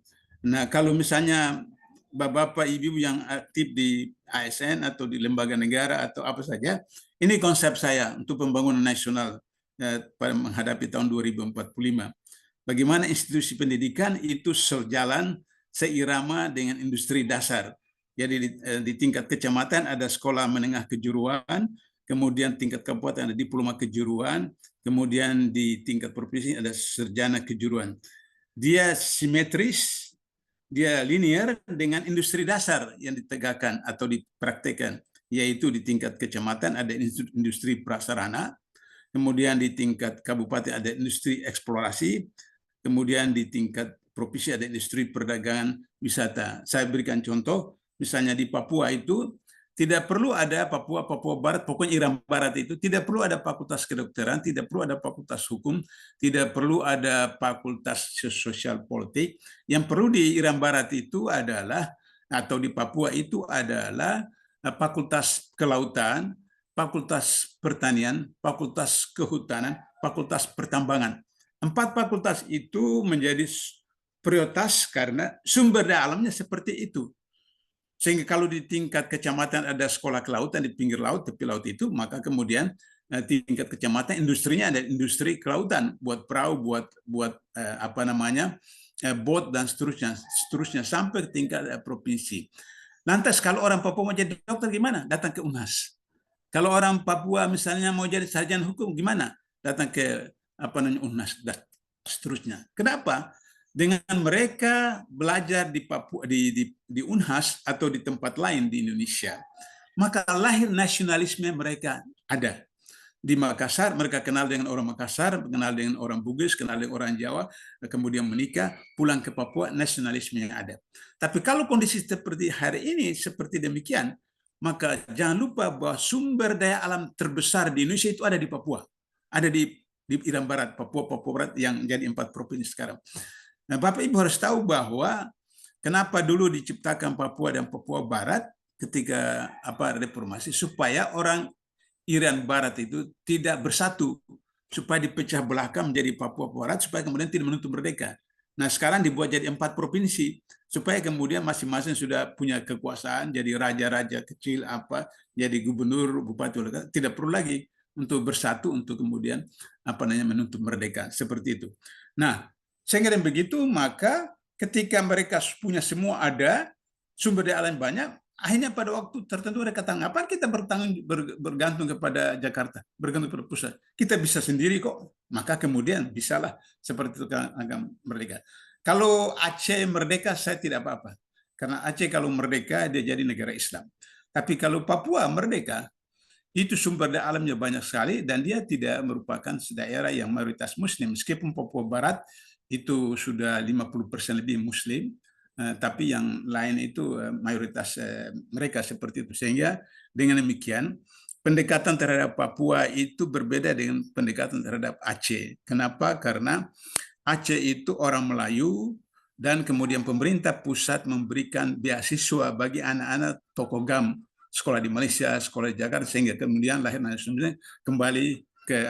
kalau misalnya Bapak Ibu yang aktif di ASN atau di lembaga negara atau apa saja, ini konsep saya untuk pembangunan nasional pada menghadapi tahun 2045. Bagaimana institusi pendidikan itu sejalan seirama dengan industri dasar. Jadi di tingkat kecamatan ada sekolah menengah kejuruan, kemudian tingkat kabupaten ada diploma kejuruan, kemudian di tingkat provinsi ada sarjana kejuruan. Dia simetris, dia linear dengan industri dasar yang ditegakkan atau dipraktekkan, yaitu di tingkat kecamatan ada industri prasarana, kemudian di tingkat kabupaten ada industri eksplorasi, kemudian di tingkat provinsi ada industri perdagangan wisata. Saya berikan contoh, misalnya di Papua itu tidak perlu ada Papua Barat, pokoknya Irian Barat itu tidak perlu ada fakultas kedokteran, tidak perlu ada fakultas hukum, tidak perlu ada fakultas sosial politik. Yang perlu di Irian Barat itu adalah, atau di Papua itu adalah fakultas kelautan, fakultas pertanian, fakultas kehutanan, fakultas pertambangan. 4 fakultas itu menjadi prioritas karena sumber daya alamnya seperti itu. Sehingga kalau di tingkat kecamatan ada sekolah kelautan di pinggir laut, tepi laut itu, maka kemudian tingkat kecamatan industrinya ada industri kelautan, buat perahu, buat bot dan seterusnya sampai ke tingkat provinsi. Lantas kalau orang Papua mau jadi dokter gimana? Datang ke UNHAS. Kalau orang Papua misalnya mau jadi sarjana hukum gimana? Datang ke UNHAS dan seterusnya. Kenapa? Dengan mereka belajar di Papua, di UNHAS atau di tempat lain di Indonesia, maka lahir nasionalisme mereka ada. Di Makassar, mereka kenal dengan orang Makassar, kenal dengan orang Bugis, kenal dengan orang Jawa, kemudian menikah, pulang ke Papua, nasionalisme yang ada. Tapi kalau kondisi seperti hari ini, seperti demikian, maka jangan lupa bahwa sumber daya alam terbesar di Indonesia itu ada di Papua. Ada di Irian Barat, Papua Barat yang jadi 4 provinsi sekarang. Nah, Bapak Ibu harus tahu bahwa kenapa dulu diciptakan Papua dan Papua Barat ketika reformasi, supaya orang Irian Barat itu tidak bersatu, supaya dipecah belahkan menjadi Papua Barat, supaya kemudian tidak menuntut merdeka. Nah, sekarang dibuat jadi 4 provinsi, supaya kemudian masing-masing sudah punya kekuasaan, jadi raja-raja kecil, jadi gubernur, bupati, tidak perlu lagi untuk bersatu untuk kemudian menuntut merdeka, seperti itu. Nah, sehingga dengan begitu, maka ketika mereka punya semua ada, sumber daya alam banyak, akhirnya pada waktu tertentu mereka kata, apa kita bergantung kepada Jakarta, bergantung kepada pusat. Kita bisa sendiri kok. Maka kemudian bisalah seperti itu agama merdeka. Kalau Aceh merdeka, saya tidak apa-apa. Karena Aceh kalau merdeka, dia jadi negara Islam. Tapi kalau Papua merdeka, itu sumber daya alamnya banyak sekali, dan dia tidak merupakan daerah yang mayoritas Muslim. Meskipun Papua Barat itu sudah 50% lebih Muslim, tapi yang lain itu mayoritas mereka seperti itu. Sehingga dengan demikian, pendekatan terhadap Papua itu berbeda dengan pendekatan terhadap Aceh. Kenapa? Karena Aceh itu orang Melayu dan kemudian pemerintah pusat memberikan beasiswa bagi anak-anak Tokogam sekolah di Malaysia, sekolah di Jakarta, sehingga kemudian lahir nasionalisme kembali ke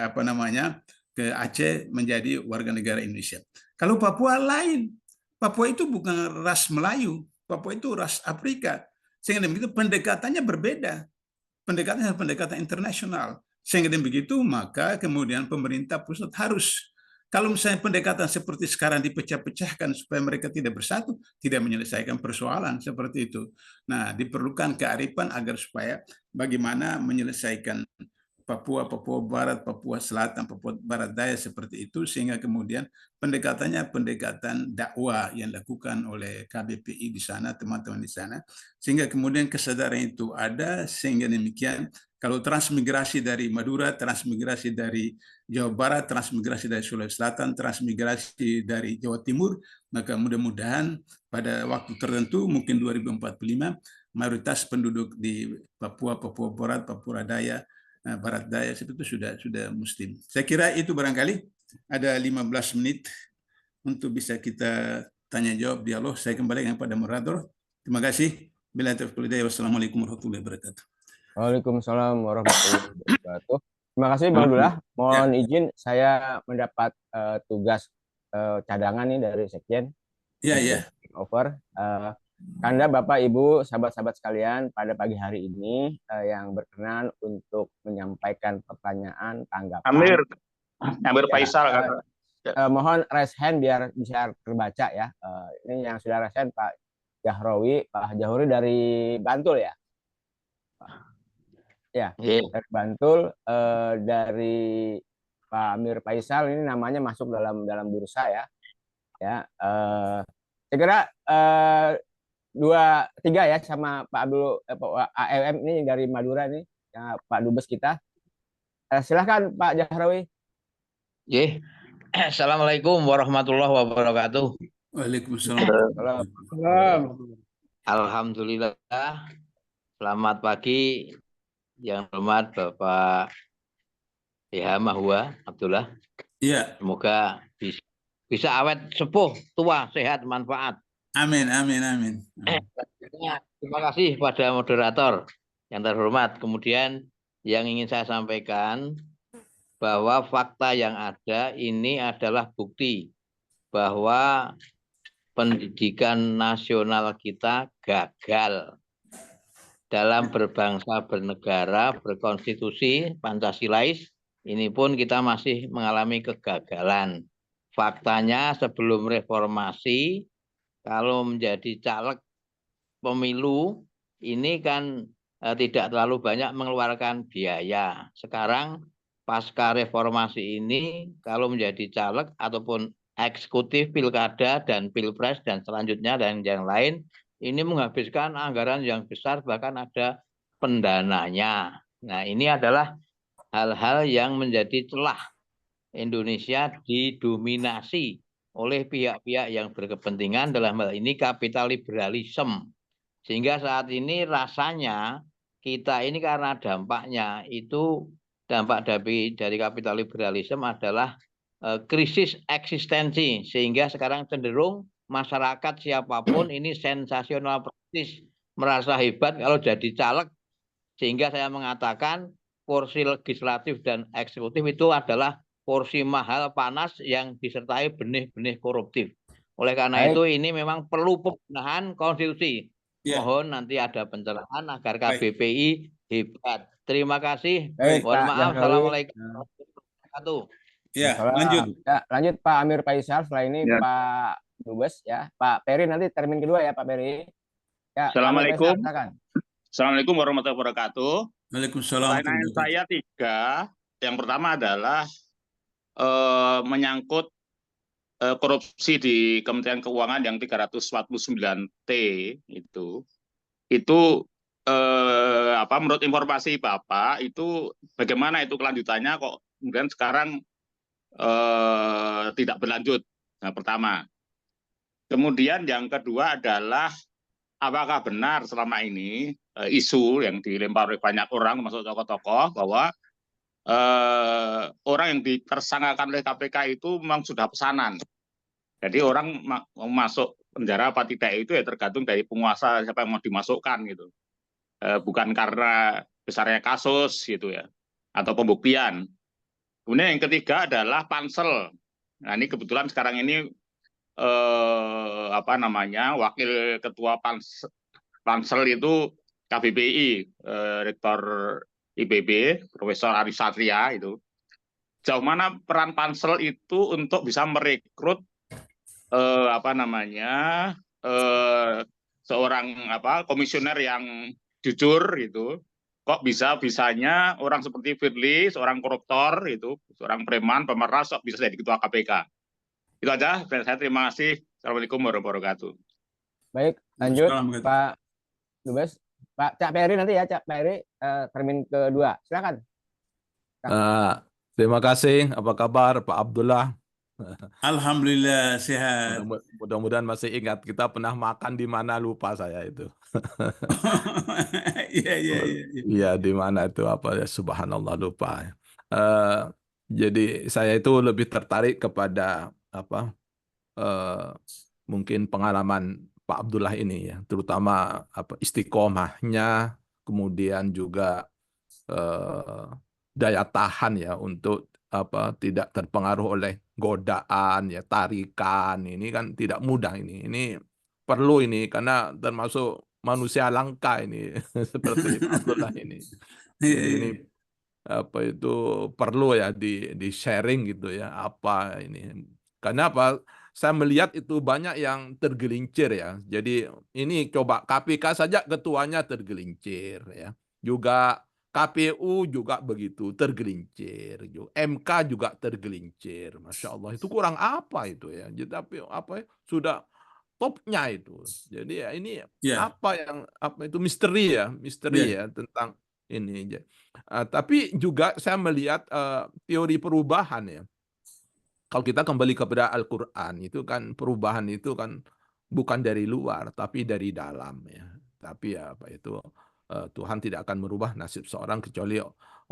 ke Aceh menjadi warga negara Indonesia. Kalau Papua lain, Papua itu bukan ras Melayu, Papua itu ras Afrika, sehingga begitu pendekatannya berbeda. Pendekatannya pendekatan internasional. Sehingga dengan begitu, maka kemudian pemerintah pusat harus, kalau misalnya pendekatan seperti sekarang dipecah-pecahkan supaya mereka tidak bersatu, tidak menyelesaikan persoalan seperti itu. Nah, diperlukan kearifan agar supaya bagaimana menyelesaikan Papua, Papua Barat, Papua Selatan, Papua Barat Daya seperti itu, sehingga kemudian pendekatannya pendekatan dakwah yang dilakukan oleh KBPI di sana, teman-teman di sana, sehingga kemudian kesadaran itu ada, sehingga demikian kalau transmigrasi dari Madura, transmigrasi dari Jawa Barat, transmigrasi dari Sulawesi Selatan, transmigrasi dari Jawa Timur, maka mudah-mudahan pada waktu tertentu, mungkin 2045, mayoritas penduduk di Papua, Papua Barat, Papua Daya, Barat Daya seperti itu sudah Muslim. Saya kira itu barangkali ada 15 menit untuk bisa kita tanya jawab dialog. Saya kembalikan kepada moderator. Terima kasih. Bila taufiq hidayah. Wassalamualaikum warahmatullahi wabarakatuh. Waalaikumsalam warahmatullahi wabarakatuh. Terima kasih Bang Abdullah. Mohon izin saya mendapat tugas cadangan nih dari Sekjen. Ya. Over. Anda, Bapak, Ibu, sahabat-sahabat sekalian, pada pagi hari ini yang berkenan untuk menyampaikan pertanyaan, tanggapan. Amir Faisal. Mohon raise hand biar bisa terbaca ya. Ini yang sudah raise hand Pak Jahrawi, Pak Jahuri dari Bantul ya. Ya, dari Bantul, dari Pak Amir Faisal ini namanya masuk dalam bursa ya. Ya, saya kira 2-3 ya sama Pak Abdul AMM ini dari Madura nih, ya, Pak Dubes kita. Silahkan Pak Jahrawi. Assalamualaikum warahmatullahi wabarakatuh. Waalaikumsalam. Alhamdulillah. Selamat pagi yang hormat Bapak Mahwa Abdullah. Iya. Semoga bisa awet, sepuh, tua, sehat, manfaat. Amin. Terima kasih pada moderator yang terhormat. Kemudian yang ingin saya sampaikan bahwa fakta yang ada ini adalah bukti bahwa pendidikan nasional kita gagal dalam berbangsa, bernegara, berkonstitusi, Pancasilais. Ini pun kita masih mengalami kegagalan. Faktanya sebelum reformasi, kalau menjadi caleg pemilu ini kan tidak terlalu banyak mengeluarkan biaya. Sekarang pasca reformasi ini kalau menjadi caleg ataupun eksekutif pilkada dan pilpres dan selanjutnya dan yang lain ini menghabiskan anggaran yang besar, bahkan ada pendananya. Nah, ini adalah hal-hal yang menjadi celah Indonesia didominasi oleh pihak-pihak yang berkepentingan, dalam hal ini kapital liberalisme. Sehingga saat ini rasanya kita ini karena dampaknya itu dampak dari kapital liberalisme adalah krisis eksistensi, sehingga sekarang cenderung masyarakat siapapun ini sensasional praktis, merasa hebat kalau jadi caleg, sehingga saya mengatakan kursi legislatif dan eksekutif itu adalah kursi mahal panas yang disertai benih-benih koruptif. Oleh karena itu ini memang perlu pembenahan konstitusi. Mohon nanti ada pencerahan agar KBPI hebat. Terima kasih. Mohon maaf. Assalamualaikum warahmatullahi wabarakatuh. Ya, lanjut. Ya, lanjut Pak Amir Faisal. Setelah ini ya. Pak Dubes ya. Pak Peri nanti termin kedua ya Pak Peri. Ya, Assalamualaikum. Assalamualaikum warahmatullahi wabarakatuh. Waalaikumsalam. Pertanyaan saya 3. Yang pertama adalah menyangkut korupsi di Kementerian Keuangan yang 349T itu menurut informasi Bapak itu bagaimana itu kelanjutannya kok kemudian sekarang tidak berlanjut. Nah, pertama. Kemudian yang kedua adalah apakah benar selama ini isu yang dilempar oleh banyak orang, termasuk tokoh-tokoh, bahwa orang yang ditersangkakan oleh KPK itu memang sudah pesanan. Jadi orang mau masuk penjara apa tidak itu ya tergantung dari penguasa siapa yang mau dimasukkan gitu. Bukan karena besarnya kasus gitu ya, atau pembuktian. Kemudian yang ketiga adalah pansel. Nah ini kebetulan sekarang ini wakil ketua pansel itu KBBI, Rektor IPB, Profesor Ari Satria itu. Sejauh mana peran pansel itu untuk bisa merekrut seorang komisioner yang jujur itu, kok bisanya orang seperti Firly, seorang koruptor itu, seorang preman, pemeras, kok bisa jadi ketua KPK. Itu aja. Saya terima kasih. Assalamualaikum warahmatullahi wabarakatuh. Baik, lanjut Pak Dubes. Pak Cak Peri nanti ya, Cak Peri termin kedua. Silakan. Terima kasih. Apa kabar Pak Abdullah? Alhamdulillah sehat. Mudah-mudahan masih ingat, kita pernah makan di mana, lupa saya itu. Iya, di mana itu apa ya, subhanallah lupa. Jadi saya itu lebih tertarik kepada mungkin pengalaman Pak Abdullah ini ya, terutama istiqomahnya, kemudian juga daya tahan ya untuk tidak terpengaruh oleh godaan ya, tarikan. Ini kan tidak mudah ini perlu ini, karena termasuk manusia langka ini seperti Pak Abdullah ini. Jadi ini itu perlu ya di sharing gitu ya, apa ini. Karena saya melihat itu banyak yang tergelincir ya. Jadi ini coba KPK saja ketuanya tergelincir ya. Juga KPU juga begitu, tergelincir. MK juga tergelincir. Masya Allah, itu kurang apa itu ya. Jadi sudah topnya itu. Jadi ya ini itu misteri ya tentang ini. Tapi juga saya melihat teori perubahan ya. Kalau kita kembali kepada Al-Quran, itu kan perubahan itu kan bukan dari luar, tapi dari dalam ya. Tapi Tuhan tidak akan merubah nasib seorang kecuali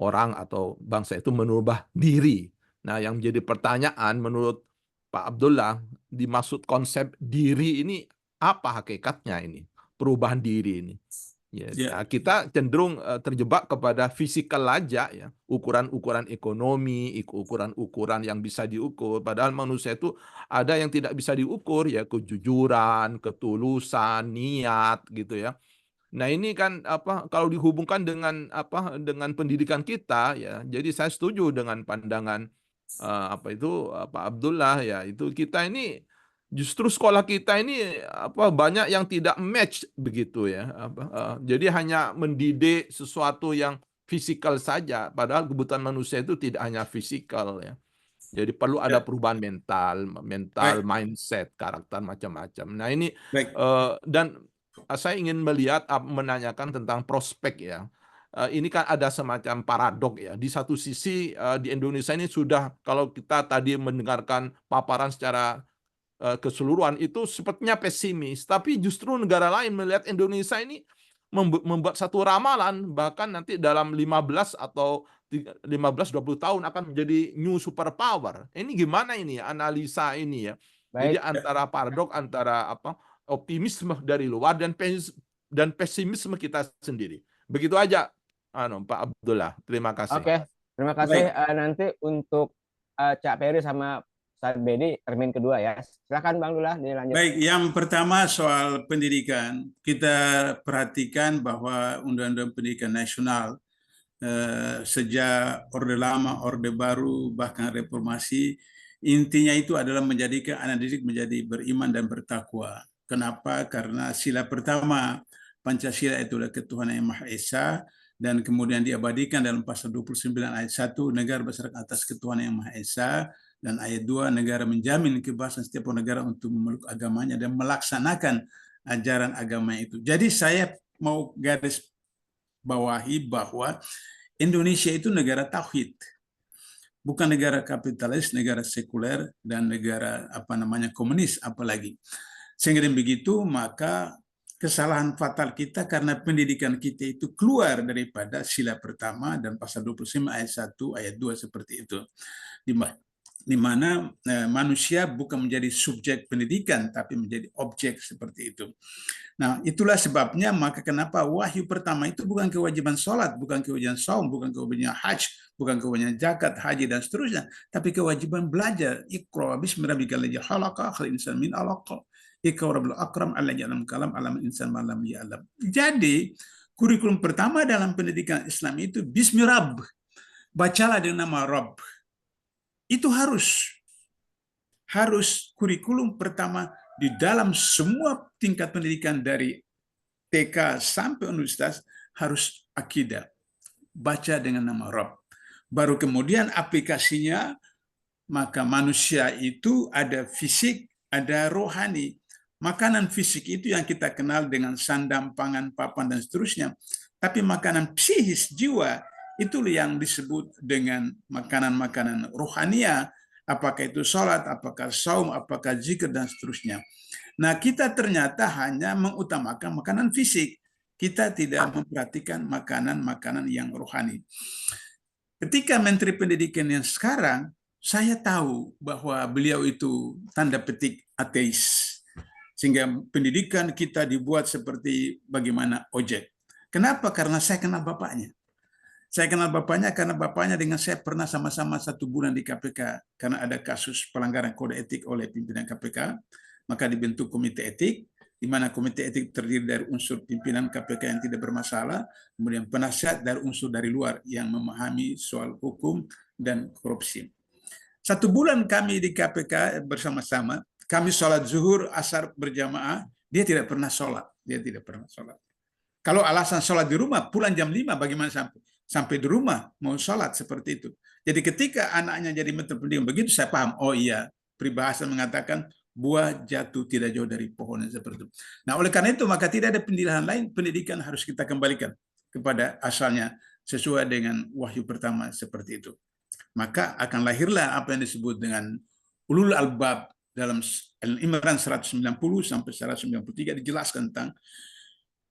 orang atau bangsa itu merubah diri. Nah, yang menjadi pertanyaan menurut Pak Abdullah, dimaksud konsep diri ini apa hakikatnya ini? Perubahan diri ini. Ya, kita cenderung terjebak kepada fisikal aja ya, ukuran-ukuran ekonomi, ukuran-ukuran yang bisa diukur. Padahal manusia itu ada yang tidak bisa diukur ya, kejujuran, ketulusan, niat gitu ya. Nah ini kan kalau dihubungkan dengan pendidikan kita ya, jadi saya setuju dengan pandangan Pak Abdullah ya, itu kita ini justru sekolah kita ini banyak yang tidak match begitu ya, jadi hanya mendidik sesuatu yang fisikal saja, padahal kebutuhan manusia itu tidak hanya fisikal ya. Jadi perlu ada perubahan mental, mindset, karakter macam-macam. Nah ini dan saya ingin menanyakan tentang prospek ya. Ini kan ada semacam paradok ya. Di satu sisi di Indonesia ini sudah, kalau kita tadi mendengarkan paparan secara keseluruhan itu sepertinya pesimis, tapi justru negara lain melihat Indonesia ini membuat satu ramalan, bahkan nanti dalam 15 atau 15-20 tahun akan menjadi new superpower. Ini gimana ini analisa ini ya? Jadi antara paradok, antara optimisme dari luar dan pesimisme kita sendiri. Begitu aja, Pak Abdullah. Terima kasih. Oke, terima kasih. Nanti untuk Cak Peri sama Ustaz Bedi termin kedua ya. Silakan Bang Abdullah dilanjut. Baik, yang pertama soal pendidikan. Kita perhatikan bahwa Undang-Undang Pendidikan Nasional sejak Orde Lama, Orde Baru, bahkan Reformasi, intinya itu adalah menjadikan anak didik menjadi beriman dan bertakwa. Kenapa? Karena sila pertama Pancasila itulah ketuhanan yang Maha Esa, dan kemudian diabadikan dalam pasal 29 ayat 1, negara berdasarkan atas ketuhanan yang Maha Esa, dan ayat 2, negara menjamin kebebasan setiap negara untuk memeluk agamanya dan melaksanakan ajaran agama itu. Jadi saya mau garis bawahi bahwa Indonesia itu negara tauhid, bukan negara kapitalis, negara sekuler, dan negara komunis apalagi. Sehingga begitu, maka kesalahan fatal kita karena pendidikan kita itu keluar daripada sila pertama dan pasal 25 ayat 1 ayat 2 seperti itu. Di mana manusia bukan menjadi subjek pendidikan tapi menjadi objek seperti itu. Nah, itulah sebabnya maka kenapa wahyu pertama itu bukan kewajiban sholat, bukan kewajiban saum, bukan kewajiban haji, bukan kewajiban zakat, haji dan seterusnya, tapi kewajiban belajar. Iqra bismi rabbikal ladzi khalaqa khalaqal insana min 'alaq. Iqra rabbil akram alladzi 'allama kalam 'allamal insana ma lam ya'lam. Jadi, kurikulum pertama dalam pendidikan Islam itu bismi rabb. Bacalah dengan nama Rabb. Itu harus kurikulum pertama di dalam semua tingkat pendidikan dari TK sampai universitas harus akidah. Baca dengan nama Rabb. Baru kemudian aplikasinya, maka manusia itu ada fisik, ada rohani. Makanan fisik itu yang kita kenal dengan sandang, pangan, papan, dan seterusnya. Tapi makanan psikis, jiwa, itu yang disebut dengan makanan-makanan rohania. Apakah itu sholat, apakah saum, apakah zikir, dan seterusnya. Nah, kita ternyata hanya mengutamakan makanan fisik. Kita tidak memperhatikan makanan-makanan yang rohani. Ketika Menteri Pendidikan yang sekarang, saya tahu bahwa beliau itu tanda petik ateis. Sehingga pendidikan kita dibuat seperti bagaimana ojek. Kenapa? Karena saya kenal bapaknya. Saya kenal bapaknya karena bapaknya dengan saya pernah sama-sama 1 bulan di KPK. Karena ada kasus pelanggaran kode etik oleh pimpinan KPK. Maka dibentuk komite etik, di mana komite etik terdiri dari unsur pimpinan KPK yang tidak bermasalah, kemudian penasihat dari unsur dari luar yang memahami soal hukum dan korupsi. 1 bulan kami di KPK bersama-sama, kami sholat zuhur, asar berjamaah, dia tidak pernah sholat. Dia tidak pernah sholat. Kalau alasan sholat di rumah, pulang jam 5, bagaimana sampai di rumah mau sholat seperti itu. Jadi ketika anaknya jadi menteri pendidikan begitu, saya paham, oh iya, peribahasa mengatakan, buah jatuh tidak jauh dari pohon, seperti itu. Nah, oleh karena itu, maka tidak ada pilihan lain, pendidikan harus kita kembalikan kepada asalnya, sesuai dengan wahyu pertama seperti itu. Maka akan lahirlah apa yang disebut dengan ulul albab. Dalam Al-Imran 190 sampai 193 dijelaskan tentang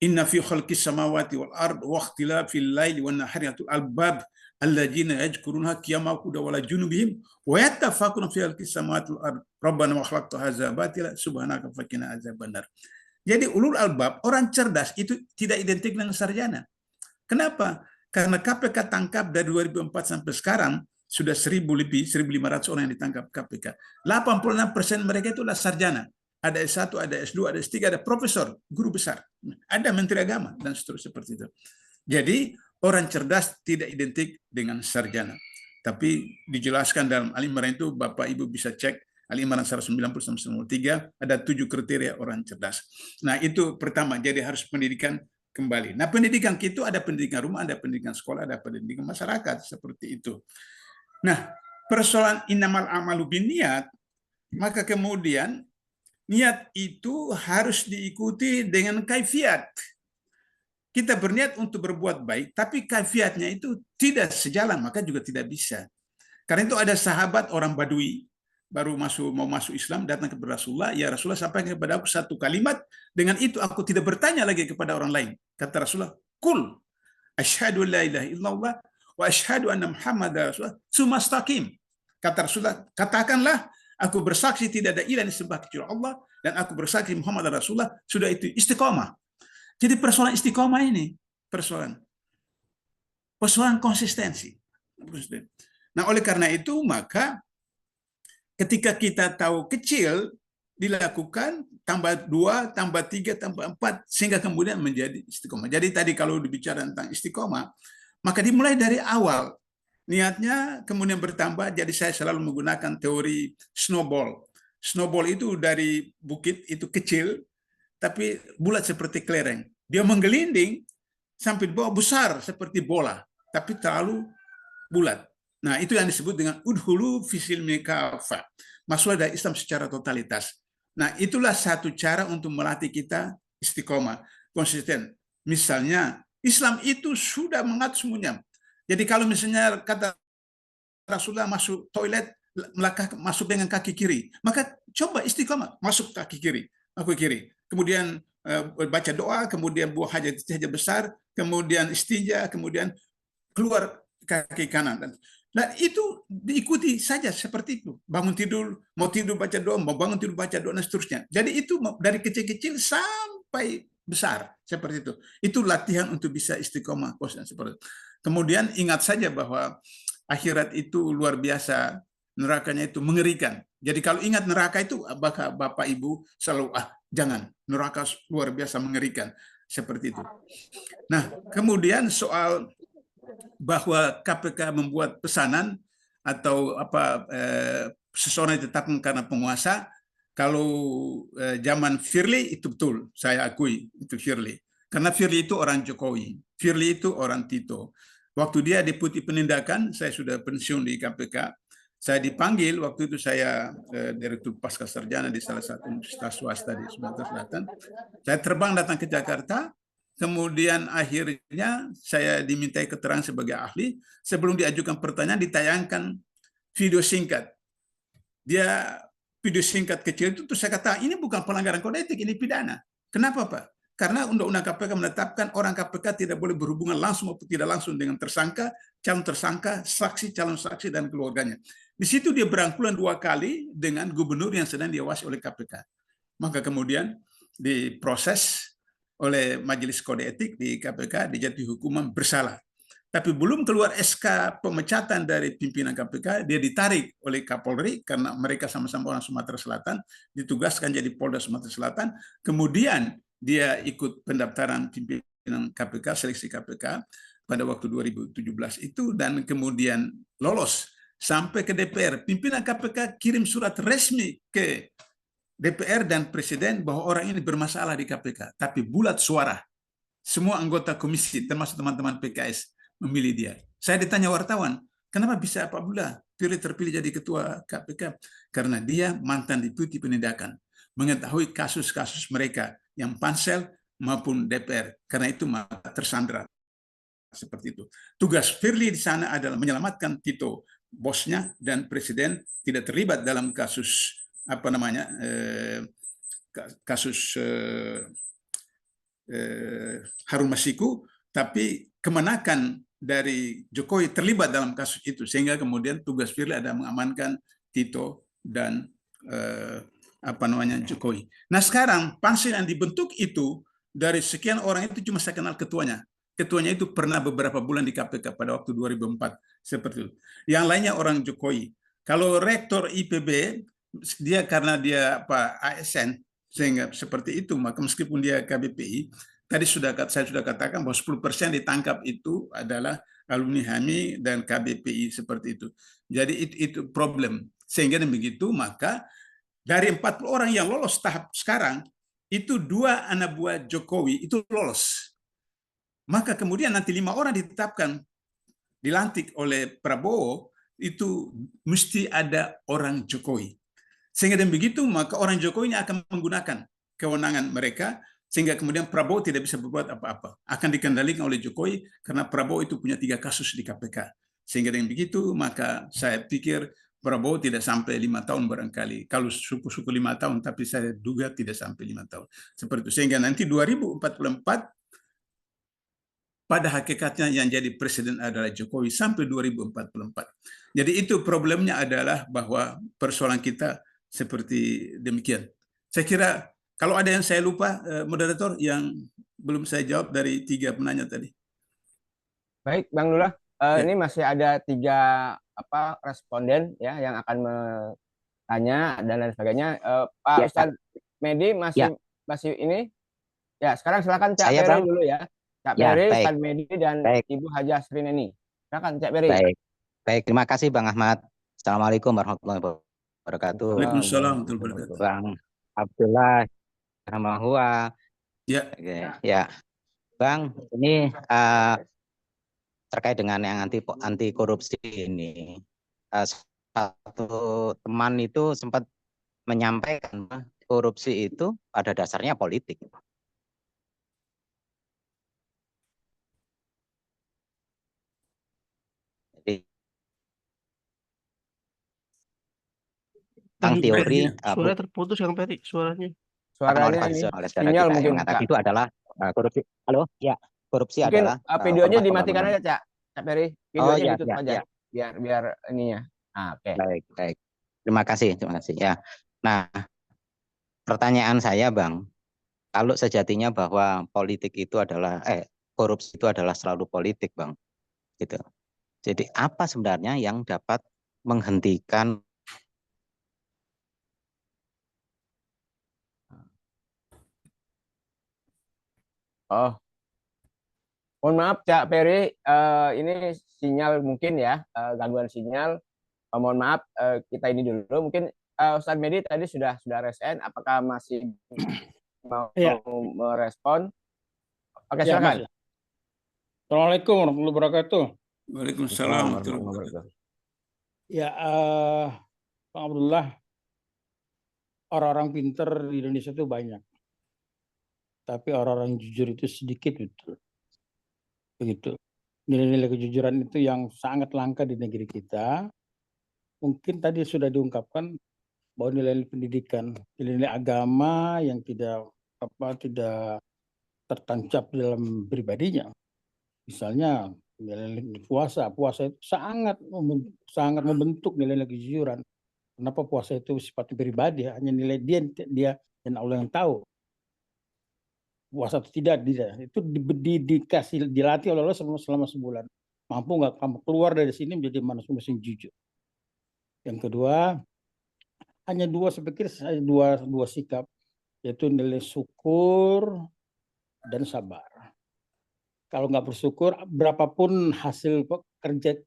inna fi khalqis samawati wal ard wa ikhtilafil laili wan nahari albab alladzina yadhkuruna qiyaman wa qu'udan junubihim wa yattafaquna fi khalqis samawati wal ard rabbana ma khalaqta hadza batila subhanaka faqina adzabannar. Jadi ulul albab, orang cerdas itu tidak identik dengan sarjana. Kenapa? Karena KPK tangkap dari 2004 sampai sekarang sudah 1.000 lebih, 1.500 orang yang ditangkap KPK. 86% mereka itulah sarjana. Ada S1, ada S2, ada S3, ada profesor, guru besar. Ada menteri agama, dan seterusnya seperti itu. Jadi, orang cerdas tidak identik dengan sarjana. Tapi dijelaskan dalam Al-Imran itu, Bapak Ibu bisa cek, Al-Imran 190-193, ada 7 kriteria orang cerdas. Nah, itu pertama, jadi harus pendidikan kembali. Nah, pendidikan itu ada pendidikan rumah, ada pendidikan sekolah, ada pendidikan masyarakat, seperti itu. Nah, persoalan innamal a'malu binniyat, maka kemudian niat itu harus diikuti dengan kaifiat. Kita berniat untuk berbuat baik, tapi kaifiatnya itu tidak sejalan, maka juga tidak bisa. Karena itu ada sahabat orang Badui, baru mau masuk Islam, datang kepada Rasulullah, ya Rasulullah sampaikan kepada aku 1 kalimat, dengan itu aku tidak bertanya lagi kepada orang lain. Kata Rasulullah, Qul asyhadu an la ilaha illallah wa asyhadu anna Muhammadar Rasulullah tsumastaqim. Kata Rasulullah, katakanlah aku bersaksi tidak ada ilah disembah kecuali Allah dan aku bersaksi Muhammad Rasulullah, sudah itu istiqomah. Jadi persoalan istiqomah ini persoalan konsistensi. Nah, oleh karena itu maka ketika kita tahu kecil dilakukan tambah 2, tambah 3, tambah 4 sehingga kemudian menjadi istiqomah. Jadi tadi kalau dibicara tentang istiqomah, maka dimulai dari awal. Niatnya kemudian bertambah, jadi saya selalu menggunakan teori snowball. Snowball itu dari bukit, itu kecil, tapi bulat seperti kelereng. Dia menggelinding sampai di bawah besar seperti bola, tapi terlalu bulat. Nah, itu yang disebut dengan udhulu fisil mekafa. Masuklah dari Islam secara totalitas. Nah, itulah satu cara untuk melatih kita istiqomah, konsisten. Misalnya, Islam itu sudah mengatur semuanya. Jadi kalau misalnya kata Rasulullah masuk toilet, masuk dengan kaki kiri, maka coba istiqomah, masuk kaki kiri. Kemudian baca doa, kemudian buang hajat besar, kemudian istinja, kemudian keluar kaki kanan. Nah, itu diikuti saja seperti itu. Bangun tidur, mau tidur baca doa, mau bangun tidur baca doa, dan seterusnya. Jadi itu dari kecil-kecil sampai besar seperti itu. Itu latihan untuk bisa istiqomah seperti itu. Kemudian ingat saja bahwa akhirat itu luar biasa, nerakanya itu mengerikan. Jadi kalau ingat neraka itu, Bapak Ibu selalu jangan, neraka luar biasa mengerikan seperti itu. Nah, kemudian soal bahwa KPK membuat pesanan atau seseorang ditetapkan karena penguasa, kalau zaman Firly itu betul, saya akui itu Firly. Karena Firly itu orang Jokowi, Firly itu orang Tito. Waktu dia deputi penindakan, saya sudah pensiun di KPK, saya dipanggil, waktu itu saya direktur pasca sarjana di salah satu universitas swasta di Sumatera Selatan. Saya terbang datang ke Jakarta, kemudian akhirnya saya dimintai keterangan sebagai ahli. Sebelum diajukan pertanyaan, ditayangkan video singkat. Dia video singkat kecil itu, terus saya kata, ini bukan pelanggaran kode etik, ini pidana. Kenapa, Pak? Karena Undang-Undang KPK menetapkan orang KPK tidak boleh berhubungan langsung maupun tidak langsung dengan tersangka, calon tersangka, saksi, calon saksi, dan keluarganya. Di situ dia berangkulan 2 kali dengan gubernur yang sedang diawasi oleh KPK. Maka kemudian diproses oleh Majelis Kode Etik di KPK, dijatuhi hukuman bersalah. Tapi belum keluar SK pemecatan dari pimpinan KPK, dia ditarik oleh Kapolri karena mereka sama-sama orang Sumatera Selatan, ditugaskan jadi Polda Sumatera Selatan, kemudian dia ikut pendaftaran pimpinan KPK, seleksi KPK pada waktu 2017 itu, dan kemudian lolos sampai ke DPR. Pimpinan KPK kirim surat resmi ke DPR dan Presiden bahwa orang ini bermasalah di KPK, tapi bulat suara. Semua anggota komisi, termasuk teman-teman PKS, memilih dia. Saya ditanya wartawan, kenapa bisa Pak Abdullah Firly terpilih jadi ketua KPK? Karena dia mantan deputi penindakan, mengetahui kasus-kasus mereka yang pansel maupun DPR. Karena itu maka tersandra seperti itu. Tugas Firly di sana adalah menyelamatkan Tito, bosnya, dan Presiden tidak terlibat dalam kasus kasus Harun Masiku, tapi kemenakan dari Jokowi terlibat dalam kasus itu, sehingga kemudian tugas Firly ada mengamankan Tito dan Jokowi. Nah sekarang pansel yang dibentuk itu dari sekian orang itu cuma saya kenal ketuanya. Ketuanya itu pernah beberapa bulan di KPK pada waktu 2004 seperti itu. Yang lainnya orang Jokowi. Kalau rektor IPB dia karena dia ASN sehingga seperti itu, maka meskipun dia KBPI, tadi saya sudah katakan bahwa 10% ditangkap itu adalah alumni HAMI dan KBPI seperti itu. Jadi itu problem. Sehingga begitu maka dari 40 orang yang lolos tahap sekarang itu 2 anak buah Jokowi itu lolos. Maka kemudian nanti 5 orang ditetapkan dilantik oleh Prabowo, itu mesti ada orang Jokowi. Sehingga dengan begitu maka orang Jokowi ini akan menggunakan kewenangan mereka sehingga kemudian Prabowo tidak bisa berbuat apa-apa. Akan dikendalikan oleh Jokowi karena Prabowo itu punya 3 kasus di KPK. Sehingga dengan begitu maka saya pikir Prabowo tidak sampai 5 tahun barangkali. Kalau suku-suku 5 tahun, tapi saya duga tidak sampai 5 tahun. Seperti itu. Sehingga nanti 2044 pada hakikatnya yang jadi presiden adalah Jokowi sampai 2044. Jadi itu problemnya adalah bahwa persoalan kita seperti demikian. Saya kira kalau ada yang saya lupa, moderator, yang belum saya jawab dari 3 penanya tadi. Baik, Bang Lullah, ini masih ada 3 responden ya yang akan bertanya dan lain sebagainya. Pak Ustadz Medi masih ini. Ya, sekarang silakan Cak Peri dulu ya. Cak Peri, Ustadz Medi, dan Ibu Hajah Srineni. Silakan Cak Peri. Baik, terima kasih Bang Ahmad. Assalamualaikum warahmatullahi wabarakatuh. Waalaikumsalam warahmatullahi wabarakatuh. Bang Abdullah Rahmahua. Ya. Ya, Bang, ini terkait dengan yang anti korupsi ini, satu teman itu sempat menyampaikan korupsi itu pada dasarnya politik. Tentang teori suara terputus Kang Peri suaranya. Suaranya ini oleh saudara sinyal kita yang mungkin, mengatakan Cak. itu adalah korupsi. Halo, ya, korupsi Mungkin adalah videonya korban dimatikan pembangunan. aja, Cak Peri. Oh Videonya ya, ditutup ya, aja. ya. Biar ininya. Nah, oke. Baik, baik. Terima kasih ya. Nah, pertanyaan saya, Bang, kalau sejatinya bahwa politik itu adalah korupsi itu adalah selalu politik, Bang, gitu. Jadi apa sebenarnya yang dapat menghentikan Oh, mohon maaf, Cak Peri. Ini sinyal mungkin ya, gangguan sinyal. Mohon maaf, kita ini dulu. Mungkin Ustadz Medi tadi sudah resen. Apakah masih mau Ya, merespon? Oke, ya, silakan. Mas. Assalamualaikum warahmatullahi wabarakatuh. Waalaikumsalam warahmatullahi wabarakatuh. Ya, Bang Abdullah, orang-orang pinter di Indonesia itu banyak. Tapi orang-orang jujur itu sedikit, betul. Begitu. Nilai-nilai kejujuran itu yang sangat langka di negeri kita. Mungkin tadi sudah diungkapkan bahwa nilai-nilai pendidikan, nilai-nilai agama yang tidak tertancap dalam pribadinya. Misalnya nilai puasa itu sangat membentuk nilai-nilai kejujuran. Kenapa puasa itu sifatnya pribadi, hanya nilai dia dan Allah yang tahu. Puasa atau tidak, itu dikasih dilatih oleh Allah selama sebulan. Mampu nggak kamu keluar dari sini menjadi manusia yang jujur? Yang kedua, hanya saya pikir dua sikap, yaitu nilai syukur dan sabar. Kalau nggak bersyukur, berapapun hasil kerja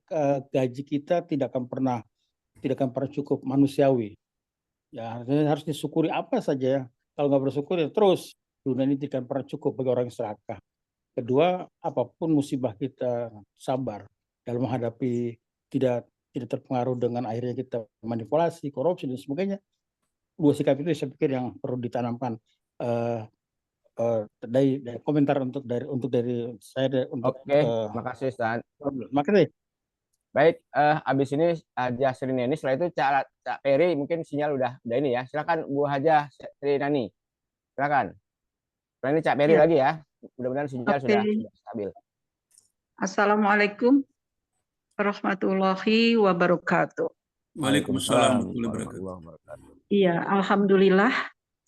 gaji kita tidak akan pernah cukup manusiawi. Ya, harus disyukuri apa saja. Kalau nggak bersyukur ya terus dunia ini tidak akan pernah cukup bagi orang yang serakah. Kedua, apapun musibah kita sabar dalam menghadapi tidak terpengaruh dengan akhirnya kita manipulasi, korupsi dan sebagainya. Dua sikap itu saya pikir yang perlu ditanamkan. Dari komentar untuk dari saya untuk. Oke, makasih Ustaz. Makasih. Baik, habis ini Haja Srinani, setelah itu Cak Peri mungkin sinyal udah ini ya. Silakan Bu Haja Srinani. Silakan. Setelah ini Cak Peri Ya. lagi ya. Mudah-mudahan sinyal sudah stabil. Assalamualaikum warahmatullahi wabarakatuh. Waalaikumsalam warahmatullahi wabarakatuh. Iya, alhamdulillah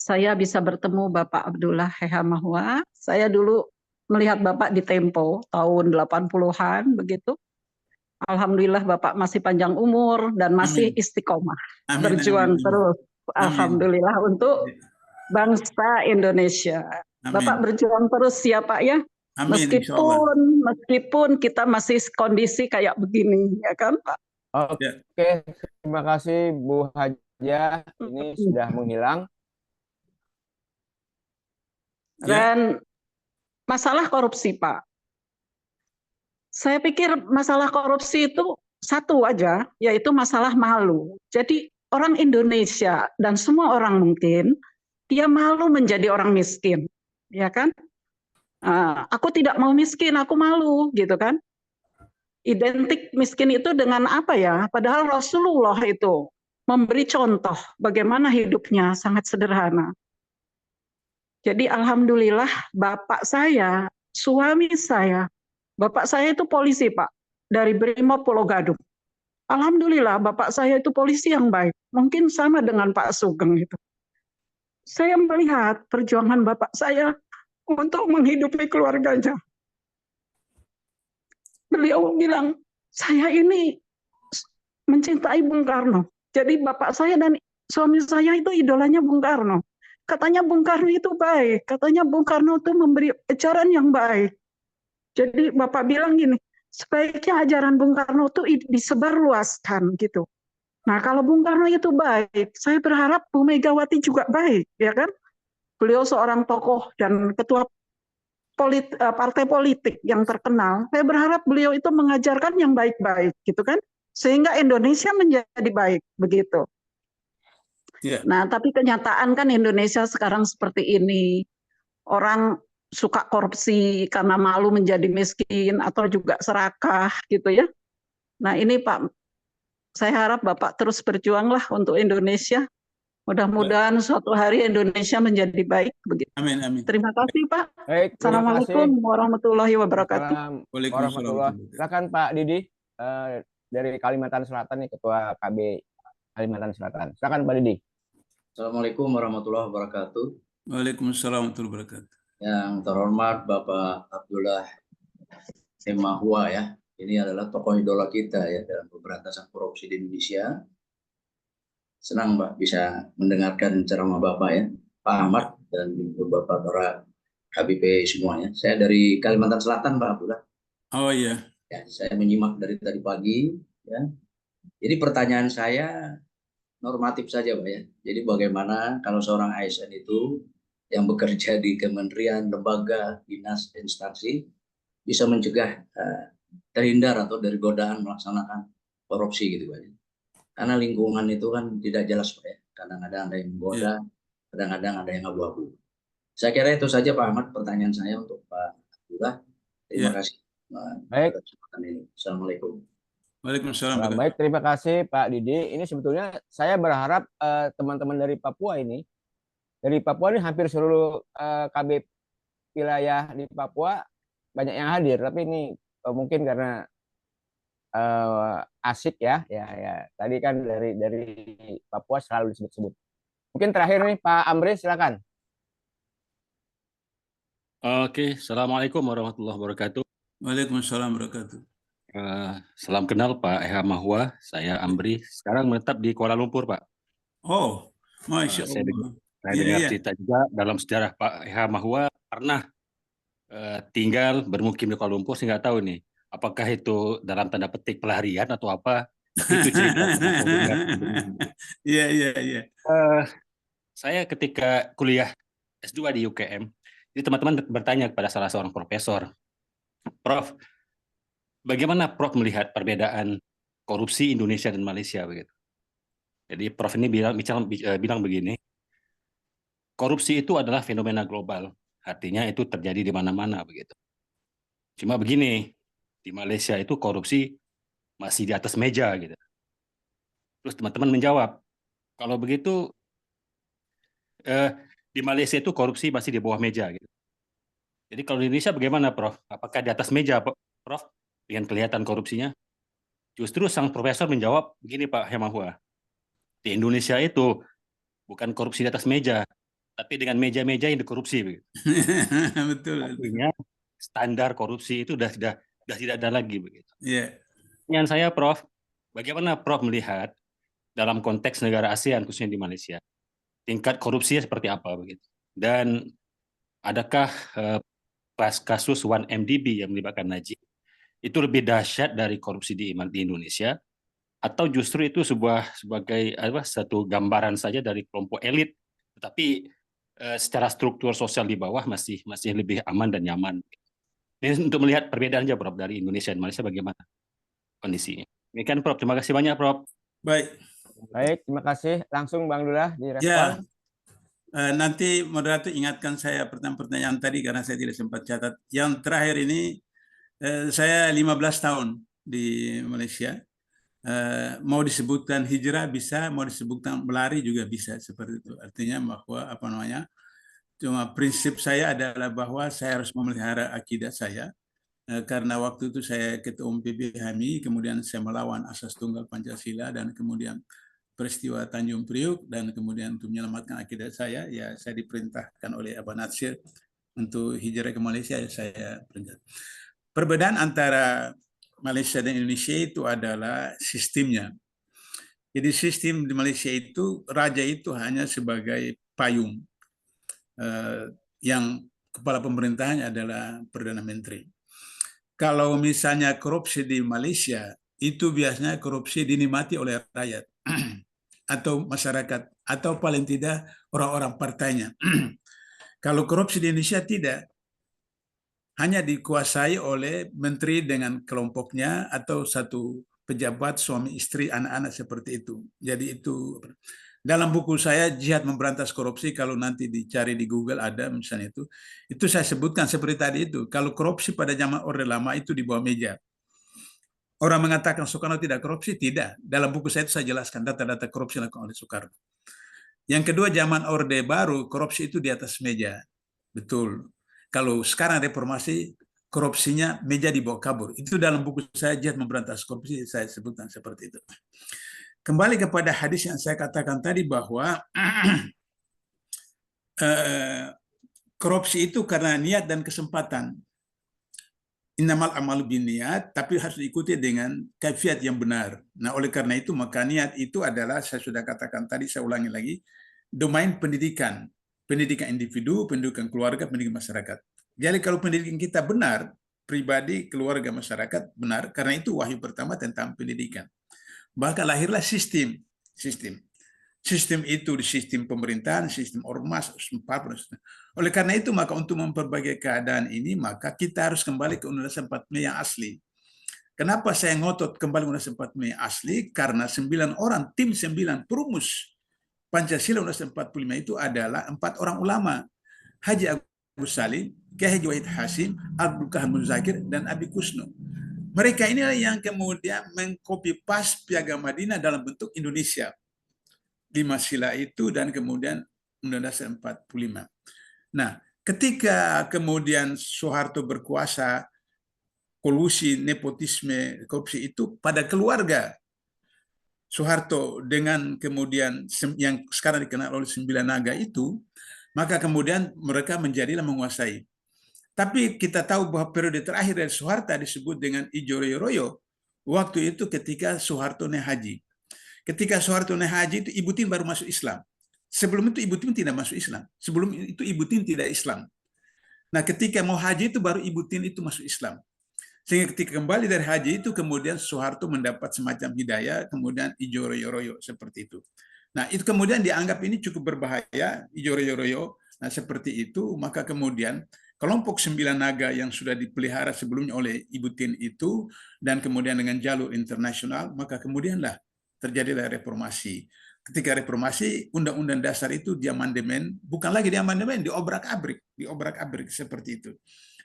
saya bisa bertemu Bapak Abdullah Heha Mahwa. Saya dulu melihat Bapak di Tempo tahun 80-an begitu. Alhamdulillah Bapak masih panjang umur dan masih istiqomah. Berjuang terus. Alhamdulillah untuk bangsa Indonesia. Bapak berjuang terus ya Pak ya. Meskipun kita masih kondisi kayak begini ya kan Pak. Oke, terima kasih Bu Haja. Ini sudah menghilang. Dan masalah korupsi Pak. Saya pikir masalah korupsi itu satu aja, yaitu masalah malu. Jadi orang Indonesia dan semua orang mungkin dia malu menjadi orang miskin, ya kan? Aku tidak mau miskin, aku malu, gitu kan? Identik miskin itu dengan apa ya? Padahal Rasulullah itu memberi contoh bagaimana hidupnya sangat sederhana. Jadi alhamdulillah bapak saya, suami saya, bapak saya itu polisi Pak, dari Brimob Pulau Gadung. Alhamdulillah bapak saya itu polisi yang baik, mungkin sama dengan Pak Sugeng itu. Saya melihat perjuangan bapak saya untuk menghidupi keluarganya. Beliau bilang, saya ini mencintai Bung Karno. Jadi bapak saya dan suami saya itu idolanya Bung Karno. Katanya Bung Karno itu baik, katanya Bung Karno itu memberi ajaran yang baik. Jadi bapak bilang gini, sebaiknya ajaran Bung Karno itu disebarluaskan gitu. Nah kalau Bung Karno itu baik, saya berharap Bu Megawati juga baik, ya kan? Beliau seorang tokoh dan ketua partai politik yang terkenal. Saya berharap beliau itu mengajarkan yang baik-baik, gitu kan? Sehingga Indonesia menjadi baik, begitu. Yeah. Nah, tapi kenyataan kan Indonesia sekarang seperti ini. Orang suka korupsi karena malu menjadi miskin atau juga serakah, gitu ya. Nah, ini Pak, saya harap Bapak terus berjuanglah untuk Indonesia, Mudah-mudahan suatu hari Indonesia menjadi baik begitu. Amin, amin. Terima kasih Pak. Baik, terima Assalamualaikum kasih. warahmatullahi wabarakatuh. Waalaikumsalam Waalaikumsalam warahmatullahi. warahmatullahi Silakan Pak Didi dari Kalimantan Selatan nih, Ketua KB Kalimantan Selatan. Silakan Pak Didi. Assalamualaikum warahmatullahi wabarakatuh. Waalaikumsalam warahmatullahi wabarakatuh. Yang terhormat Bapak Abdullah Hemahua ya. Ini adalah tokoh idola kita ya dalam pemberantasan korupsi di Indonesia. Senang Pak bisa mendengarkan ceramah Bapak ya, Pak Ahmad dan Bapak para HBP semuanya. Saya dari Kalimantan Selatan Pak Abdullah. Oh iya. Ya, saya menyimak dari tadi pagi ya. Jadi pertanyaan saya normatif saja Pak ya. Jadi bagaimana kalau seorang ASN itu yang bekerja di kementerian, lembaga, dinas, instansi bisa mencegah terhindar atau dari godaan melaksanakan korupsi gitu Pak. Karena lingkungan itu kan tidak jelas Pak ya. Kadang-kadang ada yang menggoda, kadang-kadang ada yang abu-abu. Saya kira itu saja Pak Ahmad pertanyaan saya untuk Pak Abdullah. Terima kasih. Baik. Assalamualaikum. Waalaikumsalam. Baik, terima kasih Pak Didi. Ini sebetulnya saya berharap teman-teman dari Papua ini hampir seluruh KB wilayah di Papua banyak yang hadir, tapi ini mungkin karena asik ya. Tadi kan dari Papua selalu disebut-sebut. Mungkin terakhir nih Pak Amri, silakan. Oke, Assalamualaikum warahmatullahi wabarakatuh. Waalaikumsalam warahmatullahi wabarakatuh. Salam kenal Pak Hemahua, saya Amri. Sekarang menetap di Kuala Lumpur Pak. Oh, Masya Allah. Saya dengar cerita juga dalam sejarah Pak Hemahua pernah tinggal bermukim di Kuala Lumpur. Saya nggak tahu nih, apakah itu dalam tanda petik pelarian atau apa? Itu cerita. Iya. Saya ketika kuliah S2 di UKM, jadi teman-teman bertanya kepada salah seorang profesor, Prof, bagaimana Prof melihat perbedaan korupsi Indonesia dan Malaysia begitu? Jadi Prof ini bilang begini, korupsi itu adalah fenomena global, artinya itu terjadi di mana-mana begitu. Cuma begini, di Malaysia itu korupsi masih di atas meja gitu. Terus teman-teman menjawab, kalau begitu di Malaysia itu korupsi masih di bawah meja gitu. Jadi kalau di Indonesia bagaimana Prof? Apakah di atas meja Prof dengan kelihatan korupsinya? Justru sang profesor menjawab begini Pak Hemahua, di Indonesia itu bukan korupsi di atas meja, tapi dengan meja-meja yang dikorupsi begitu. Betul. Artinya standar korupsi itu sudah tidak ada lagi begitu. Iya. Pertanyaan saya Prof, bagaimana Prof melihat dalam konteks negara ASEAN khususnya di Malaysia, tingkat korupsinya seperti apa begitu? Dan adakah kasus 1MDB yang melibatkan Najib itu lebih dahsyat dari korupsi di Indonesia, atau justru itu sebagai satu gambaran saja dari kelompok elit, tetapi secara struktur sosial di bawah masih lebih aman dan nyaman. Ini untuk melihat perbedaannya Prof dari Indonesia dan Malaysia bagaimana kondisinya. Demikian Prof, terima kasih banyak Prof. Baik, terima kasih. Langsung Bang Dullah direspon. Ya. Nanti moderator ingatkan saya pertanyaan tadi karena saya tidak sempat catat. Yang terakhir ini saya 15 tahun di Malaysia. Mau disebutkan hijrah bisa, mau disebutkan melari juga bisa seperti itu. Artinya bahwa cuma prinsip saya adalah bahwa saya harus memelihara akidah saya. Karena waktu itu saya ketua umum PBHMI, kemudian saya melawan asas tunggal Pancasila dan kemudian peristiwa Tanjung Priuk, dan kemudian untuk menyelamatkan akidah saya, ya saya diperintahkan oleh Abah Natsir untuk hijrah ke Malaysia, ya saya perintah. Perbedaan antara Malaysia dan Indonesia itu adalah sistemnya. Jadi sistem di Malaysia itu, raja itu hanya sebagai payung, yang kepala pemerintahannya adalah Perdana Menteri. Kalau misalnya korupsi di Malaysia, itu biasanya korupsi dinikmati oleh rakyat atau masyarakat, atau paling tidak orang-orang partainya. Kalau korupsi di Indonesia tidak, hanya dikuasai oleh menteri dengan kelompoknya atau satu pejabat, suami istri, anak-anak seperti itu. Jadi itu dalam buku saya Jihad Memberantas Korupsi, kalau nanti dicari di Google ada misalnya itu saya sebutkan seperti tadi itu. Kalau korupsi pada zaman Orde Lama itu di bawah meja. Orang mengatakan Soekarno tidak korupsi, tidak. Dalam buku saya itu saya jelaskan data-data korupsi yang dilakukan oleh Soekarno. Yang kedua, zaman Orde Baru, korupsi itu di atas meja. Betul. Kalau sekarang reformasi, korupsinya meja dibawa kabur. Itu dalam buku saya, Jihad Memberantas Korupsi, saya sebutkan seperti itu. Kembali kepada hadis yang saya katakan tadi bahwa korupsi itu karena niat dan kesempatan. Innamal amalu binniat, tapi harus diikuti dengan kaifiat yang benar. Nah, oleh karena itu maka niat itu adalah, saya sudah katakan tadi, saya ulangi lagi, domain pendidikan. Pendidikan individu, pendidikan keluarga, pendidikan masyarakat. Jadi kalau pendidikan kita benar, pribadi, keluarga, masyarakat benar, karena itu wahyu pertama tentang pendidikan. Maka lahirlah sistem. Sistem itu di sistem pemerintahan, sistem ormas, sistem parpol. Oleh karena itu maka untuk memperbaiki keadaan ini maka kita harus kembali ke Undang-Undang 45 yang asli. Kenapa saya ngotot kembali Undang-Undang 45 yang asli? Karena 9 orang, tim 9 perumus Pancasila Undang-Undang 45 itu adalah 4 orang ulama. Haji Agus Salim, Kiai Haji Wahid Hasim, Abdul Kahar Muzakir, dan Abi Kusno. Mereka inilah yang kemudian mengcopy paste Piagam Madinah dalam bentuk Indonesia. 5 sila itu dan kemudian Undang-Undang 45. Nah, ketika kemudian Soeharto berkuasa, kolusi, nepotisme, korupsi itu pada keluarga Soeharto dengan kemudian yang sekarang dikenal oleh 9 naga itu, maka kemudian mereka menjadilah menguasai. Tapi kita tahu bahwa periode terakhir dari Soeharto disebut dengan Ijo Royo, waktu itu ketika Soeharto naik haji. Ketika Soeharto naik haji itu Ibu Tien baru masuk Islam. Sebelum itu Ibu Tien tidak masuk Islam. Sebelum itu Ibu Tien tidak Islam. Nah, ketika mau haji itu baru Ibu Tien itu masuk Islam. Sehingga ketika kembali dari haji itu kemudian Soeharto mendapat semacam hidayah, kemudian Ijo Royo seperti itu. Nah, itu kemudian dianggap ini cukup berbahaya, Ijo Royo. Nah, seperti itu, maka kemudian kelompok 9 naga yang sudah dipelihara sebelumnya oleh Ibu Tien itu, dan kemudian dengan jalur internasional, maka kemudianlah terjadilah reformasi. Ketika reformasi, Undang-Undang Dasar itu diamandemen, bukan lagi diamandemen, diobrak-abrik seperti itu.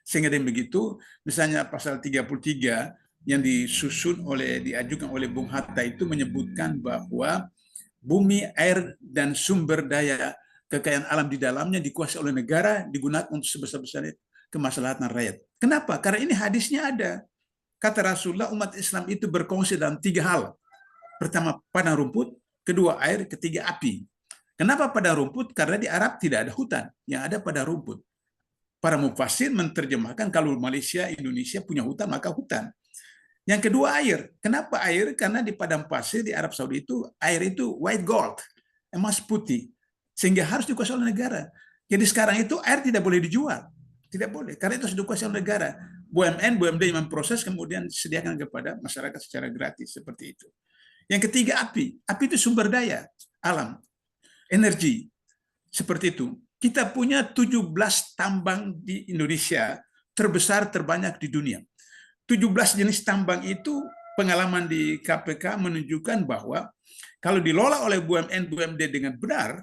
Sehingga dengan begitu, misalnya pasal 33 yang diajukan oleh Bung Hatta itu menyebutkan bahwa bumi, air, dan sumber daya kekayaan alam di dalamnya dikuasai oleh negara, digunakan untuk sebesar-besarnya kemaslahatan rakyat. Kenapa? Karena ini hadisnya ada. Kata Rasulullah, umat Islam itu berkongsi dalam 3 hal. Pertama, padang rumput, kedua air, ketiga api. Kenapa padang rumput? Karena di Arab tidak ada hutan, yang ada padang rumput. Para mufassir menerjemahkan kalau Malaysia, Indonesia punya hutan, maka hutan. Yang kedua air. Kenapa air? Karena di padang pasir di Arab Saudi itu, air itu white gold, emas putih. Sehingga harus dikuasai oleh negara. Jadi sekarang itu air tidak boleh dijual. Tidak boleh, karena itu harus dikuasai oleh negara. BUMN, BUMD yang memproses kemudian disediakan kepada masyarakat secara gratis, seperti itu. Yang ketiga api. Api itu sumber daya alam, energi. Seperti itu. Kita punya 17 tambang di Indonesia, terbesar terbanyak di dunia. 17 jenis tambang itu pengalaman di KPK menunjukkan bahwa kalau dilola oleh BUMN, BUMD dengan benar,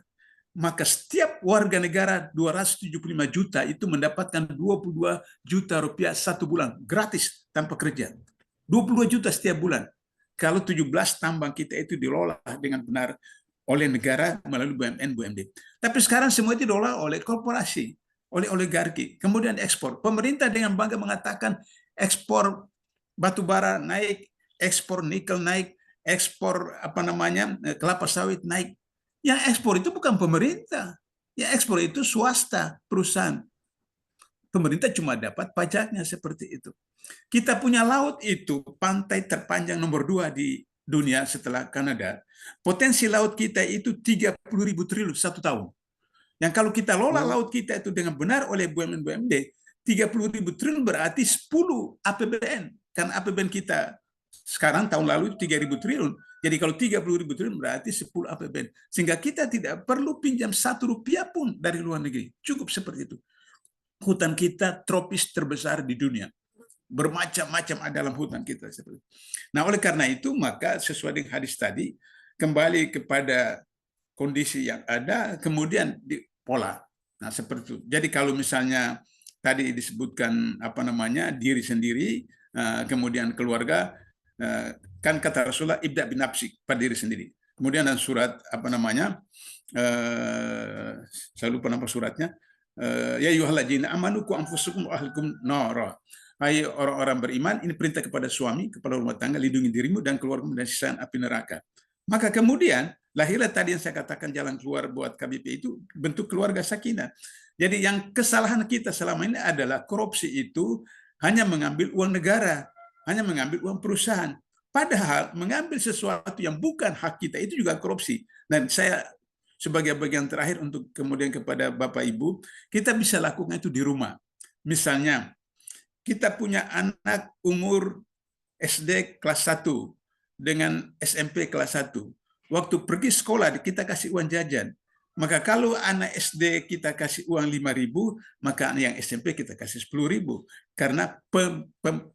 maka setiap warga negara 275 juta itu mendapatkan 22 juta rupiah satu bulan, gratis tanpa kerja. 22 juta setiap bulan. Kalau 17 tambang kita itu diolah dengan benar oleh negara melalui BUMN, BUMD. Tapi sekarang semua itu diolah oleh korporasi, oleh oligarki, kemudian ekspor. Pemerintah dengan bangga mengatakan ekspor batu bara naik, ekspor nikel naik, ekspor kelapa sawit naik. Yang ekspor itu bukan pemerintah, yang ekspor itu swasta, perusahaan. Pemerintah cuma dapat pajaknya seperti itu. Kita punya laut itu pantai terpanjang nomor 2 di dunia setelah Kanada. Potensi laut kita itu 30.000 triliun satu tahun. Yang kalau kita lola laut kita itu dengan benar oleh BUMN BUMD, 30.000 triliun berarti 10 APBN. Karena APBN kita sekarang tahun lalu 3.000 triliun. Jadi kalau 30.000 triliun berarti 10 APBN. Sehingga kita tidak perlu pinjam 1 rupiah pun dari luar negeri. Cukup seperti itu. Hutan kita tropis terbesar di dunia. Bermacam-macam ada dalam hutan kita. Nah, oleh karena itu, maka sesuai dengan hadis tadi, kembali kepada kondisi yang ada, kemudian pola. Nah, seperti itu. Jadi kalau misalnya tadi disebutkan diri sendiri, kemudian keluarga, kan kata Rasulullah ibda bin nafsik, pada diri sendiri. Kemudian dalam surat saya lupa nama suratnya. Ya ayyuhalladzina amanu qu anfusakum wa ahlikum nara. Hai orang-orang beriman, ini perintah kepada suami, kepala rumah tangga, lindungi dirimu dan keluargamu dari siksa api neraka. Maka kemudian lahirlah tadi yang saya katakan jalan keluar buat KBP itu bentuk keluarga sakinah. Jadi yang kesalahan kita selama ini adalah korupsi itu hanya mengambil uang negara, hanya mengambil uang perusahaan. Padahal mengambil sesuatu yang bukan hak kita itu juga korupsi. Dan saya sebagai bagian terakhir untuk kemudian kepada Bapak Ibu, kita bisa lakukan itu di rumah. Misalnya, kita punya anak umur SD kelas 1 dengan SMP kelas 1. Waktu pergi sekolah kita kasih uang jajan. Maka kalau anak SD kita kasih uang 5.000, maka yang SMP kita kasih 10.000. Karena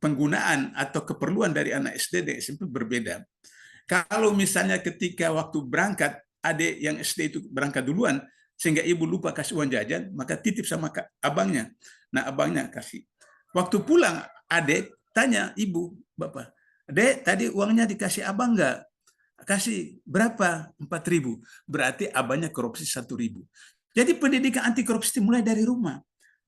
penggunaan atau keperluan dari anak SD dan SMP berbeda. Kalau misalnya ketika waktu berangkat, adik yang SD itu berangkat duluan, sehingga ibu lupa kasih uang jajan, maka titip sama abangnya. Nah, abangnya kasih. Waktu pulang, adik tanya ibu, bapak, Dek, tadi uangnya dikasih abang nggak? Kasih berapa? 4.000. Berarti abangnya korupsi 1.000. Jadi pendidikan anti korupsi mulai dari rumah.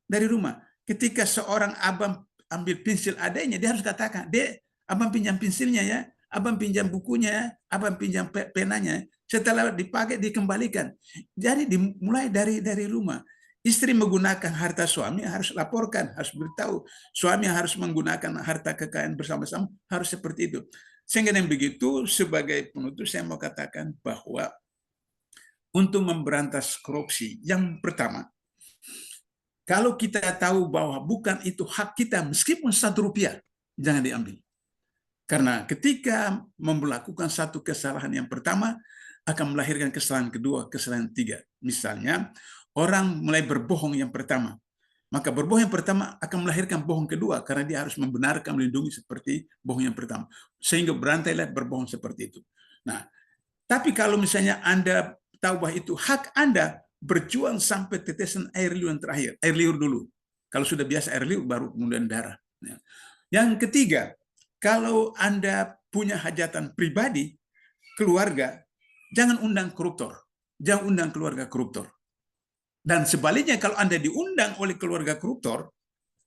Dari rumah. Ketika seorang abang ambil pensil adiknya, dia harus katakan, Dek, abang pinjam pensilnya ya, abang pinjam bukunya, abang pinjam penanya. Setelah dipakai dikembalikan. Jadi dimulai dari rumah. Istri menggunakan harta suami harus laporkan, harus beritahu. Suami harus menggunakan harta kekayaan bersama-sama, harus seperti itu. Sehingga yang begitu, sebagai penutup saya mau katakan bahwa untuk memberantas korupsi, yang pertama, kalau kita tahu bahwa bukan itu hak kita, meskipun 1 rupiah, jangan diambil. Karena ketika melakukan satu kesalahan yang pertama, akan melahirkan kesalahan kedua, kesalahan ketiga. Misalnya, orang mulai berbohong yang pertama. Maka berbohong yang pertama akan melahirkan bohong kedua, karena dia harus membenarkan, melindungi seperti bohong yang pertama. Sehingga berantailah berbohong seperti itu. Nah, tapi kalau misalnya Anda tahu bahwa itu hak Anda, berjuang sampai tetesan air liur yang terakhir. Air liur dulu. Kalau sudah biasa air liur, baru kemudian darah. Yang ketiga, kalau Anda punya hajatan pribadi, keluarga, jangan undang koruptor. Jangan undang keluarga koruptor. Dan sebaliknya kalau Anda diundang oleh keluarga koruptor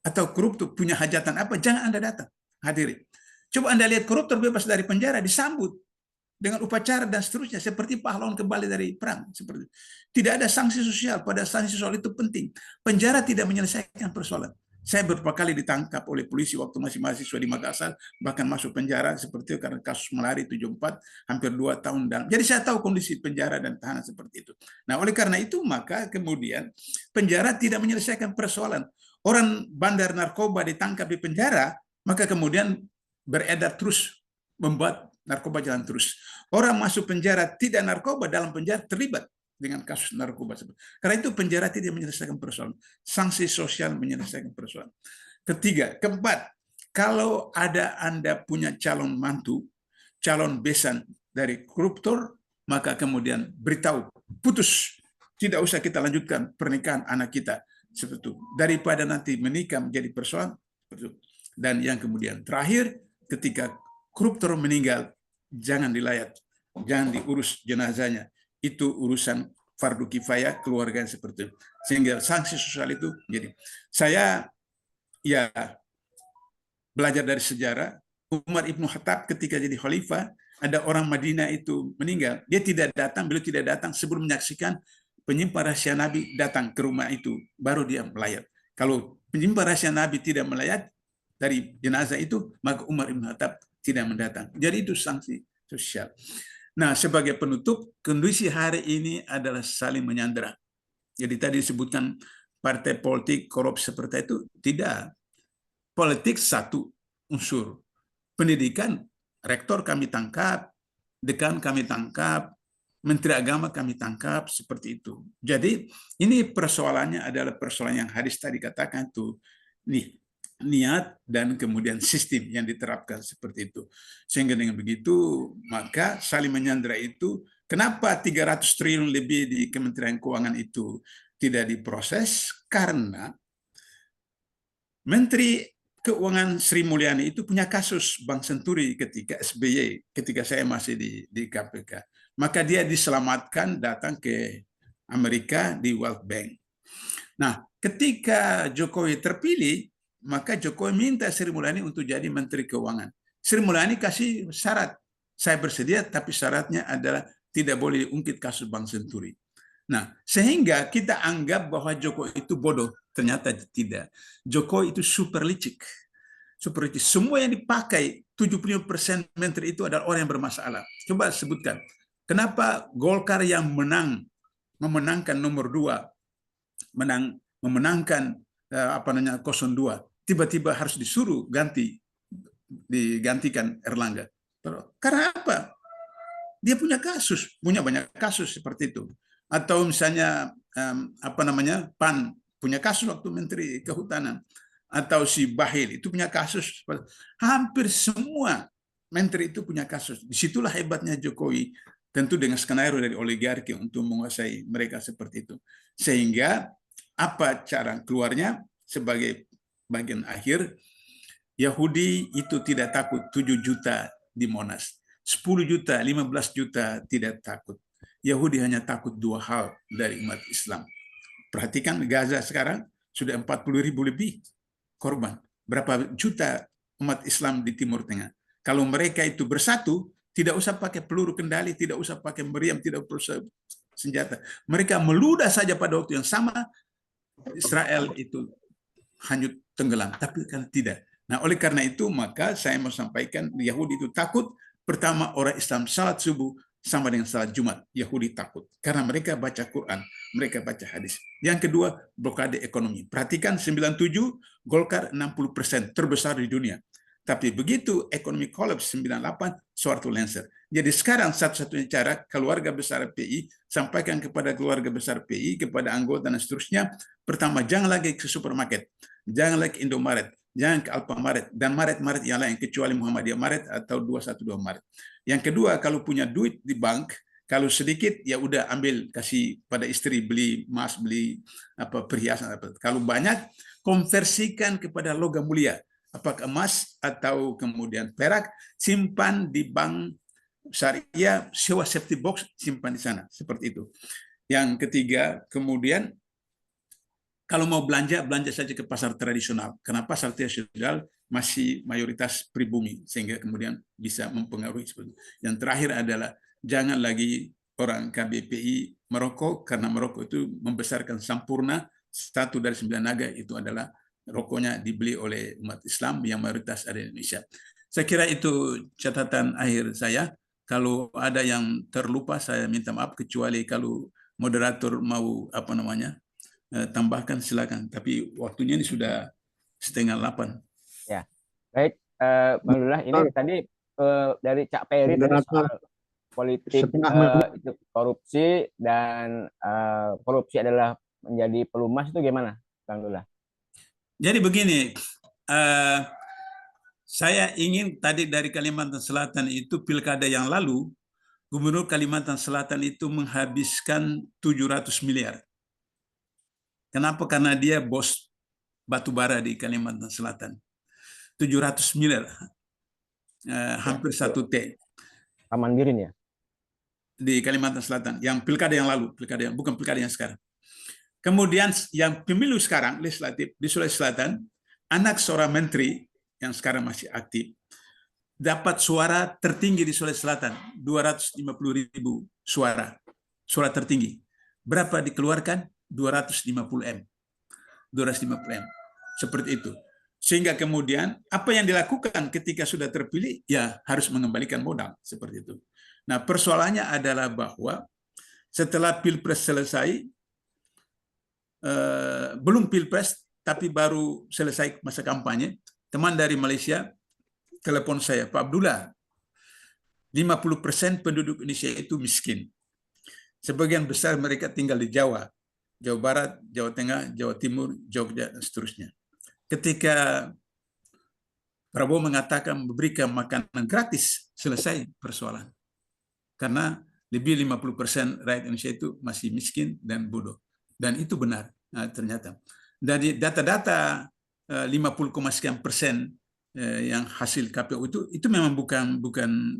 atau koruptor punya hajatan apa, jangan Anda datang, hadiri. Coba Anda lihat koruptor bebas dari penjara, disambut dengan upacara dan seterusnya, seperti pahlawan kembali dari perang. Seperti itu. Tidak ada sanksi sosial, pada sanksi sosial itu penting. Penjara tidak menyelesaikan persoalan. Saya beberapa kali ditangkap oleh polisi waktu masih mahasiswa di Makassar, bahkan masuk penjara seperti itu karena kasus Melari 74, hampir 2 tahun dalam. Jadi saya tahu kondisi penjara dan tahanan seperti itu. Nah, oleh karena itu maka kemudian penjara tidak menyelesaikan persoalan. Orang bandar narkoba ditangkap di penjara, maka kemudian beredar terus, membuat narkoba jalan terus. Orang masuk penjara tidak narkoba, dalam penjara terlibat dengan kasus narkoba. Karena itu penjara tidak menyelesaikan persoalan. Sanksi sosial menyelesaikan persoalan. Ketiga, keempat, kalau ada Anda punya calon mantu, calon besan dari koruptor, maka kemudian beritahu, putus, tidak usah kita lanjutkan pernikahan anak kita. Seperti itu. Daripada nanti menikah menjadi persoalan. Dan yang kemudian terakhir, ketika koruptor meninggal, jangan dilayat, jangan diurus jenazahnya. Itu urusan fardu kifayah keluarga seperti itu. Sehingga sanksi sosial itu jadi. Saya ya belajar dari sejarah, Umar Ibn Khattab ketika jadi khalifah, ada orang Madinah itu meninggal. Dia tidak datang, beliau tidak datang sebelum menyaksikan penyimpan rahasia Nabi datang ke rumah itu, baru dia melayat. Kalau penyimpan rahasia Nabi tidak melayat dari jenazah itu, maka Umar Ibn Khattab tidak mendatang. Jadi itu sanksi sosial. Nah, sebagai penutup, kondisi hari ini adalah saling menyandera. Jadi tadi disebutkan partai politik korup seperti itu, tidak. Politik satu unsur. Pendidikan, rektor kami tangkap, dekan kami tangkap, menteri agama kami tangkap, seperti itu. Jadi ini persoalannya adalah persoalan yang hadis tadi katakan itu, nih, niat dan kemudian sistem yang diterapkan seperti itu. Sehingga dengan begitu, maka saling menyandera itu, kenapa 300 triliun lebih di Kementerian Keuangan itu tidak diproses? Karena Menteri Keuangan Sri Mulyani itu punya kasus Bank Senturi ketika SBY, ketika saya masih di KPK. Maka dia diselamatkan datang ke Amerika di World Bank. Nah, ketika Jokowi terpilih, maka Jokowi minta Sri Mulyani untuk jadi Menteri Keuangan. Sri Mulyani kasih syarat, saya bersedia, tapi syaratnya adalah tidak boleh diungkit kasus Bank Senturi. Nah, sehingga kita anggap bahwa Jokowi itu bodoh. Ternyata tidak. Jokowi itu super licik. Super licik. Semua yang dipakai, 75% menteri itu adalah orang yang bermasalah. Coba sebutkan, kenapa Golkar yang memenangkan nomor 2, memenangkan 02, tiba-tiba harus disuruh digantikan Erlangga. Karena apa? Dia punya banyak kasus seperti itu. Atau misalnya PAN punya kasus waktu Menteri Kehutanan, atau si Bahlil itu punya kasus. Hampir semua menteri itu punya kasus. Disitulah hebatnya Jokowi, tentu dengan skenario dari oligarki untuk menguasai mereka seperti itu. Sehingga apa cara keluarnya? Sebagai bagian akhir, Yahudi itu tidak takut 7 juta di Monas, 10 juta, 15 juta tidak takut. Yahudi hanya takut 2 hal dari umat Islam. Perhatikan Gaza sekarang sudah 40.000 lebih korban. Berapa juta umat Islam di Timur Tengah. Kalau mereka itu bersatu, tidak usah pakai peluru kendali, tidak usah pakai meriam, tidak usah senjata. Mereka meludah saja pada waktu yang sama, Israel itu hanyut tenggelam. Tapi kan tidak. Nah, oleh karena itu, maka saya mau sampaikan, Yahudi itu takut. Pertama, orang Islam salat subuh sama dengan salat Jumat. Yahudi takut. Karena mereka baca Quran, mereka baca hadis. Yang kedua, blokade ekonomi. Perhatikan 97, Golkar 60% terbesar di dunia. Tapi begitu ekonomi kolaps 98, Soeharto lengser. Jadi sekarang satu-satunya cara keluarga besar PI, sampaikan kepada keluarga besar PI, kepada anggota dan seterusnya, pertama, jangan lagi ke supermarket, jangan lagi ke Indomaret, jangan ke Alfamaret, dan Maret yang lain, kecuali Muhammadiyah Maret atau 212 Maret. Yang kedua, kalau punya duit di bank, kalau sedikit, ya udah ambil, kasih pada istri, beli emas, beli perhiasan. Kalau banyak, konversikan kepada logam mulia. Apakah emas atau kemudian perak, simpan di bank syariah, sewa safety box, simpan di sana. Seperti itu. Yang ketiga, kemudian kalau mau belanja saja ke pasar tradisional. Karena pasar tradisional masih mayoritas pribumi, sehingga kemudian bisa mempengaruhi. Yang terakhir adalah jangan lagi orang KBPI merokok, karena merokok itu membesarkan Sampurna, 1 dari 9 naga itu adalah rokoknya dibeli oleh umat Islam yang mayoritas ada di Indonesia. Saya kira itu catatan akhir saya. Kalau ada yang terlupa, saya minta maaf, kecuali kalau moderator mau tambahkan, silakan. Tapi waktunya ini sudah 7:30. Ya, baik, Bang Lullah, ini tadi dari Cak Peri tadi soal politik itu korupsi dan korupsi adalah menjadi pelumas, itu gimana, Bang Lullah? Jadi begini, saya ingin tadi dari Kalimantan Selatan itu pilkada yang lalu, Gubernur Kalimantan Selatan itu menghabiskan 700 miliar. Kenapa? Karena dia bos batubara di Kalimantan Selatan. 700 miliar, hampir 1 T. Taman Birin ya? Di Kalimantan Selatan, yang pilkada yang lalu, bukan pilkada yang sekarang. Kemudian yang pemilu sekarang, legislatif, di Sulawesi Selatan, anak seorang menteri yang sekarang masih aktif, dapat suara tertinggi di Sulawesi Selatan, 250.000 suara. Suara tertinggi. Berapa dikeluarkan? 250 M. 250 M. Seperti itu. Sehingga kemudian apa yang dilakukan ketika sudah terpilih, ya harus mengembalikan modal. Seperti itu. Nah, persoalannya adalah bahwa setelah Pilpres selesai, belum Pilpres, tapi baru selesai masa kampanye, teman dari Malaysia telepon saya, Pak Abdullah, 50% penduduk Indonesia itu miskin. Sebagian besar mereka tinggal di Jawa, Jawa Barat, Jawa Tengah, Jawa Timur, Jogja, dan seterusnya. Ketika Prabowo mengatakan memberikan makanan gratis, selesai persoalan. Karena lebih 50% rakyat Indonesia itu masih miskin dan bodoh. Dan itu benar, ternyata. Dari data-data 50,sekian% yang hasil KPU itu memang bukan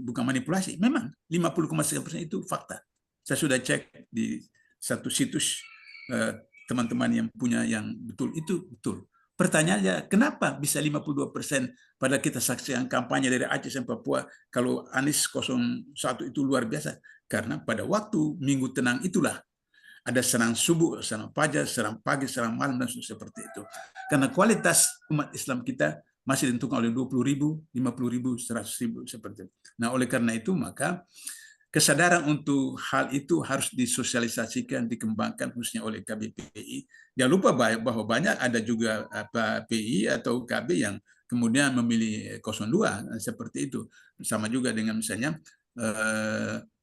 manipulasi. Memang 50,sekian% itu fakta. Saya sudah cek di satu situs teman-teman yang punya yang betul itu betul. Pertanyaannya, kenapa bisa 52% pada kita saksikan kampanye dari Aceh sampai Papua, kalau Anies 01 itu luar biasa? Karena pada waktu Minggu Tenang itulah ada serang subuh, serang fajar, serang pagi, serang malam, dan seperti itu. Karena kualitas umat Islam kita masih ditentukan oleh 20.000, 50.000, 100.000, seperti itu. Nah, oleh karena itu, maka kesadaran untuk hal itu harus disosialisasikan, dikembangkan khususnya oleh KBPI. Jangan lupa bahwa banyak ada juga PI atau KB yang kemudian memilih 02 seperti itu. Sama juga dengan misalnya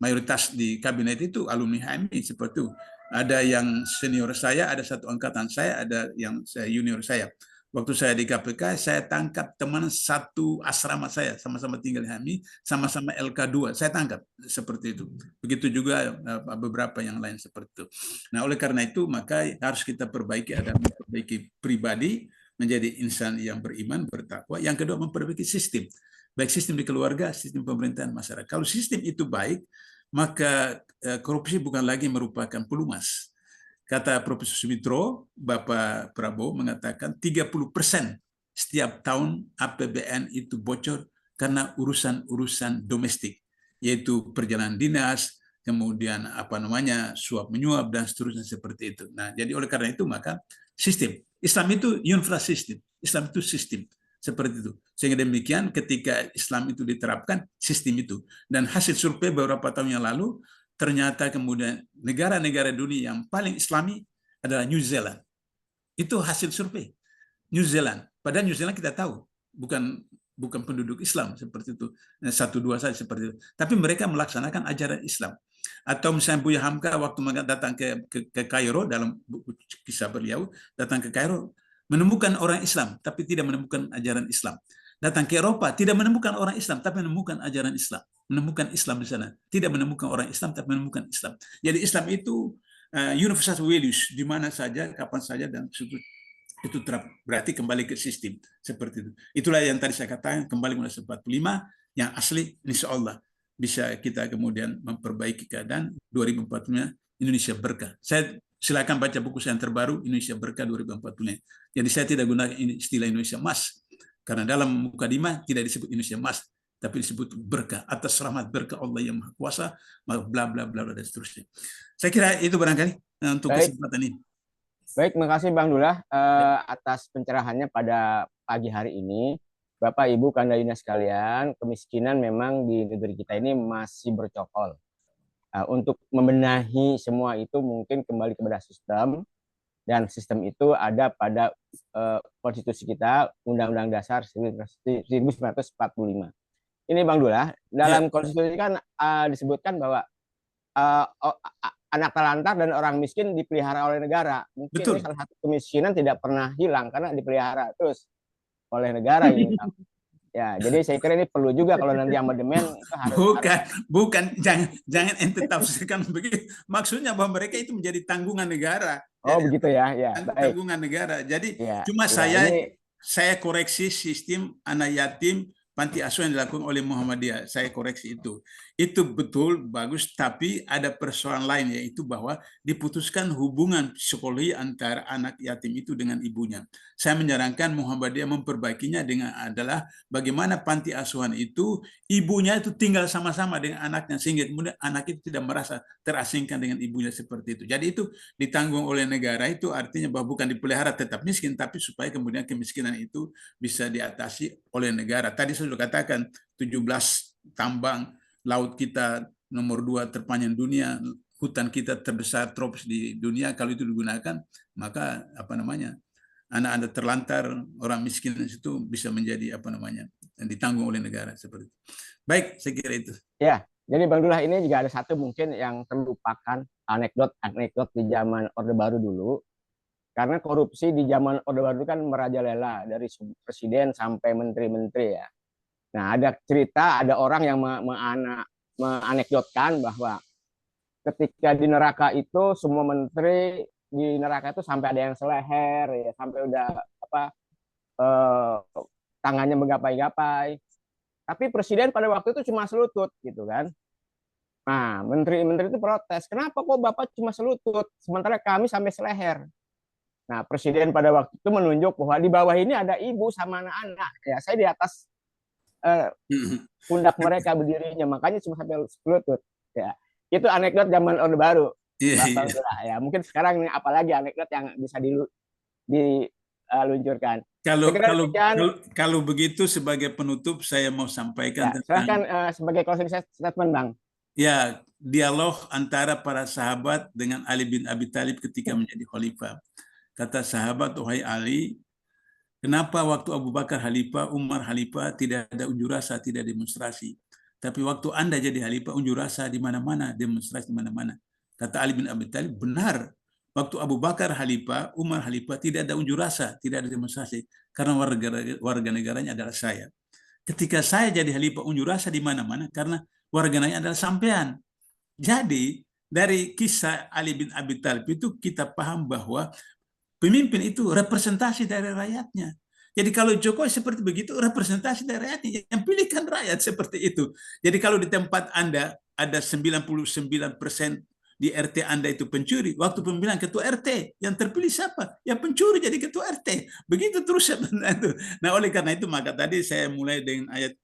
mayoritas di kabinet itu alumni HMI seperti itu. Ada yang senior saya, ada satu angkatan saya, ada yang junior saya. Waktu saya di KPK, saya tangkap teman satu asrama saya, sama-sama tinggal di HMI, sama-sama LK2, saya tangkap seperti itu. Begitu juga beberapa yang lain seperti itu. Nah, oleh karena itu, maka harus kita perbaiki, ada memperbaiki pribadi, menjadi insan yang beriman, bertakwa. Yang kedua, memperbaiki sistem. Baik sistem di keluarga, sistem pemerintahan masyarakat. Kalau sistem itu baik, maka korupsi bukan lagi merupakan pelumas. Kata Profesor Sumitro, Bapak Prabowo mengatakan 30% setiap tahun APBN itu bocor karena urusan-urusan domestik, yaitu perjalanan dinas, kemudian suap menyuap dan seterusnya seperti itu. Nah, jadi oleh karena itu maka sistem Islam itu infrasistem, Islam itu sistem seperti itu. Sehingga demikian ketika Islam itu diterapkan sistem itu, dan hasil survei beberapa tahun yang lalu ternyata kemudian negara-negara dunia yang paling Islami adalah New Zealand. Itu hasil survei. New Zealand. Padahal New Zealand kita tahu bukan penduduk Islam seperti itu. 1-2 saja seperti itu. Tapi mereka melaksanakan ajaran Islam. Atau misalnya Buya Hamka waktu datang ke Kairo, dalam buku kisah beliau, datang ke Kairo, menemukan orang Islam, tapi tidak menemukan ajaran Islam. Datang ke Eropa, tidak menemukan orang Islam, tapi menemukan ajaran Islam. Menemukan Islam di sana. Tidak menemukan orang Islam, tapi menemukan Islam. Jadi Islam itu universal values, di mana saja, kapan saja, dan itu berarti kembali ke sistem. Seperti itu. Itulah yang tadi saya katakan, kembali mulai 45, yang asli, insya Allah bisa kita kemudian memperbaiki keadaan 2040 Indonesia berkah. Saya silakan baca buku saya yang terbaru, Indonesia Berkah 2040. Jadi saya tidak gunakan istilah Indonesia Emas, karena dalam mukadimah tidak disebut Indonesia Emas, tapi disebut berkah, atas rahmat berkah Allah yang Maha Kuasa, bla bla bla dan seterusnya. Saya kira itu barangkali untuk kesempatan ini. Baik, terima kasih Bang Dullah atas pencerahannya pada pagi hari ini. Bapak, Ibu, Kandalina sekalian, kemiskinan memang di negeri kita ini masih bercokol. Untuk membenahi semua itu mungkin kembali kepada sistem, dan sistem itu ada pada konstitusi kita, Undang-Undang Dasar 1945. Ini Bang Dullah, dalam konstitusi kan disebutkan bahwa anak terlantar dan orang miskin dipelihara oleh negara. Mungkin ini salah satu kemiskinan tidak pernah hilang karena dipelihara terus oleh negara ini. Ya, jadi saya kira ini perlu juga kalau nanti amandemen itu harus bukan jangan ente tafsirkan begitu. Maksudnya bahwa mereka itu menjadi tanggungan negara. Oh, begitu ya. Ya, tanggungan negara. Jadi cuma saya koreksi sistem anak yatim panti asuhan yang dilakukan oleh Muhammadiyah. Saya koreksi itu. Itu betul, bagus, tapi ada persoalan lain, yaitu bahwa diputuskan hubungan psikologi antara anak yatim itu dengan ibunya. Saya menyarankan Muhammadiyah memperbaikinya dengan adalah bagaimana panti asuhan itu, ibunya itu tinggal sama-sama dengan anaknya, sehingga kemudian anak itu tidak merasa terasingkan dengan ibunya seperti itu. Jadi itu ditanggung oleh negara, itu artinya bahwa bukan dipelihara tetap miskin, tapi supaya kemudian kemiskinan itu bisa diatasi oleh negara. Tadi saya sudah katakan 17 tambang, laut kita nomor 2 terpanjang dunia, hutan kita terbesar tropis di dunia. Kalau itu digunakan, maka anak-anak terlantar, orang miskin itu bisa menjadi ditanggung oleh negara seperti itu. Baik, saya kira itu. Ya, jadi Bang Dullah ini juga ada satu mungkin yang terlupakan, anekdot di zaman Orde Baru dulu. Karena korupsi di zaman Orde Baru kan merajalela dari presiden sampai menteri-menteri ya. Nah, ada cerita, ada orang yang menganekdotkan bahwa ketika di neraka itu semua menteri di neraka itu sampai ada yang seleher ya, sampai udah tangannya menggapai-gapai. Tapi presiden pada waktu itu cuma selutut gitu kan. Nah, menteri-menteri itu protes. Kenapa kok Bapak cuma selutut, sementara kami sampai seleher? Nah, Presiden pada waktu itu menunjuk bahwa di bawah ini ada ibu sama anak-anak. Ya, saya di atas pundak mereka berdirinya, makanya cuma sampai selutut. Ya, itu anekdot zaman Orde Baru. Ya, mungkin sekarang ini apalagi anekdot yang bisa diluncurkan. Kalau begitu sebagai penutup saya mau sampaikan ya, silahkan sebagai closing statement, Bang. Ya, dialog antara para sahabat dengan Ali bin Abi Thalib ketika menjadi khalifah. Kata sahabat, wahai Ali, kenapa waktu Abu Bakar khalifah, Umar khalifah tidak ada unjuk rasa, tidak demonstrasi. Tapi waktu Anda jadi khalifah, unjuk rasa di mana-mana, demonstrasi di mana-mana. Kata Ali bin Abi Thalib, benar. Waktu Abu Bakar khalifah, Umar khalifah, tidak ada unjuk rasa, tidak ada demonstrasi. Karena warga negaranya adalah saya. Ketika saya jadi khalifah, unjuk rasa di mana-mana, karena warga negaranya adalah sampean. Jadi, dari kisah Ali bin Abi Thalib itu kita paham bahwa pemimpin itu representasi dari rakyatnya. Jadi kalau Jokowi seperti begitu, representasi dari rakyatnya. Yang pilihkan rakyat seperti itu. Jadi kalau di tempat Anda ada 99% di RT Anda itu pencuri, waktu pemilihan ketua RT, yang terpilih siapa? Yang pencuri jadi ketua RT. Begitu terus sebenarnya. Nah, oleh karena itu maka tadi saya mulai dengan ayat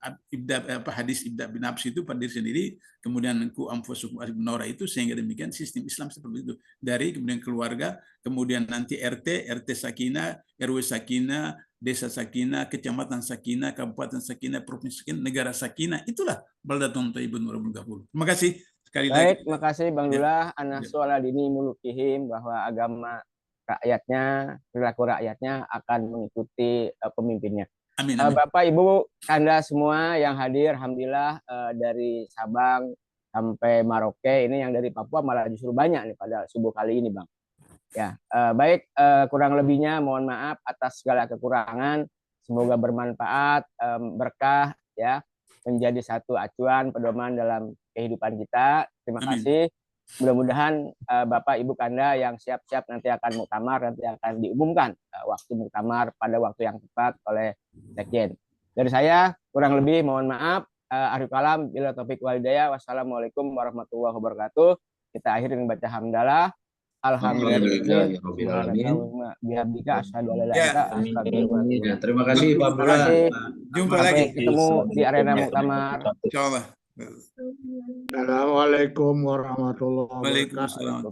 hadis Ibda bin Abs itu pada diri sendiri, kemudian ku anfusukum nora itu, sehingga demikian sistem Islam seperti itu. Dari kemudian keluarga, kemudian nanti RT Sakinah, RW Sakinah, Desa Sakinah, Kecamatan Sakinah, Kabupaten Sakinah, Provinsi Sakinah, Negara Sakinah. Itulah Baldatun Thayyibun Warabul Ghafur. Terima kasih. Baik, terima kasih Bang Dullah. Anasu aladini mulukihim, bahwa agama rakyatnya, perilaku rakyatnya akan mengikuti pemimpinnya. Amin, amin. Bapak, Ibu, Anda semua yang hadir, alhamdulillah dari Sabang sampai Merauke, ini yang dari Papua malah justru banyak nih pada subuh kali ini, Bang. Ya, baik, kurang lebihnya mohon maaf atas segala kekurangan. Semoga bermanfaat, berkah, ya, menjadi satu acuan pedoman dalam kehidupan kita. Terima kasih. Mudah-mudahan Bapak Ibu Kanda yang siap-siap nanti akan muktamar, nanti akan diumumkan waktu muktamar pada waktu yang tepat oleh Sekjen. Dari saya kurang lebih mohon maaf. Akhir kalam, bila taufiq wal hidayah. Wassalamualaikum warahmatullahi wabarakatuh. Kita akhiri dengan baca hamdalah. Alhamdulillah. Terima kasih Pak Abdullah. Jumpa lagi. Ketemu di arena muktamar. Insyaallah. Assalamualaikum warahmatullahi wabarakatuh. Waalaikumsalam.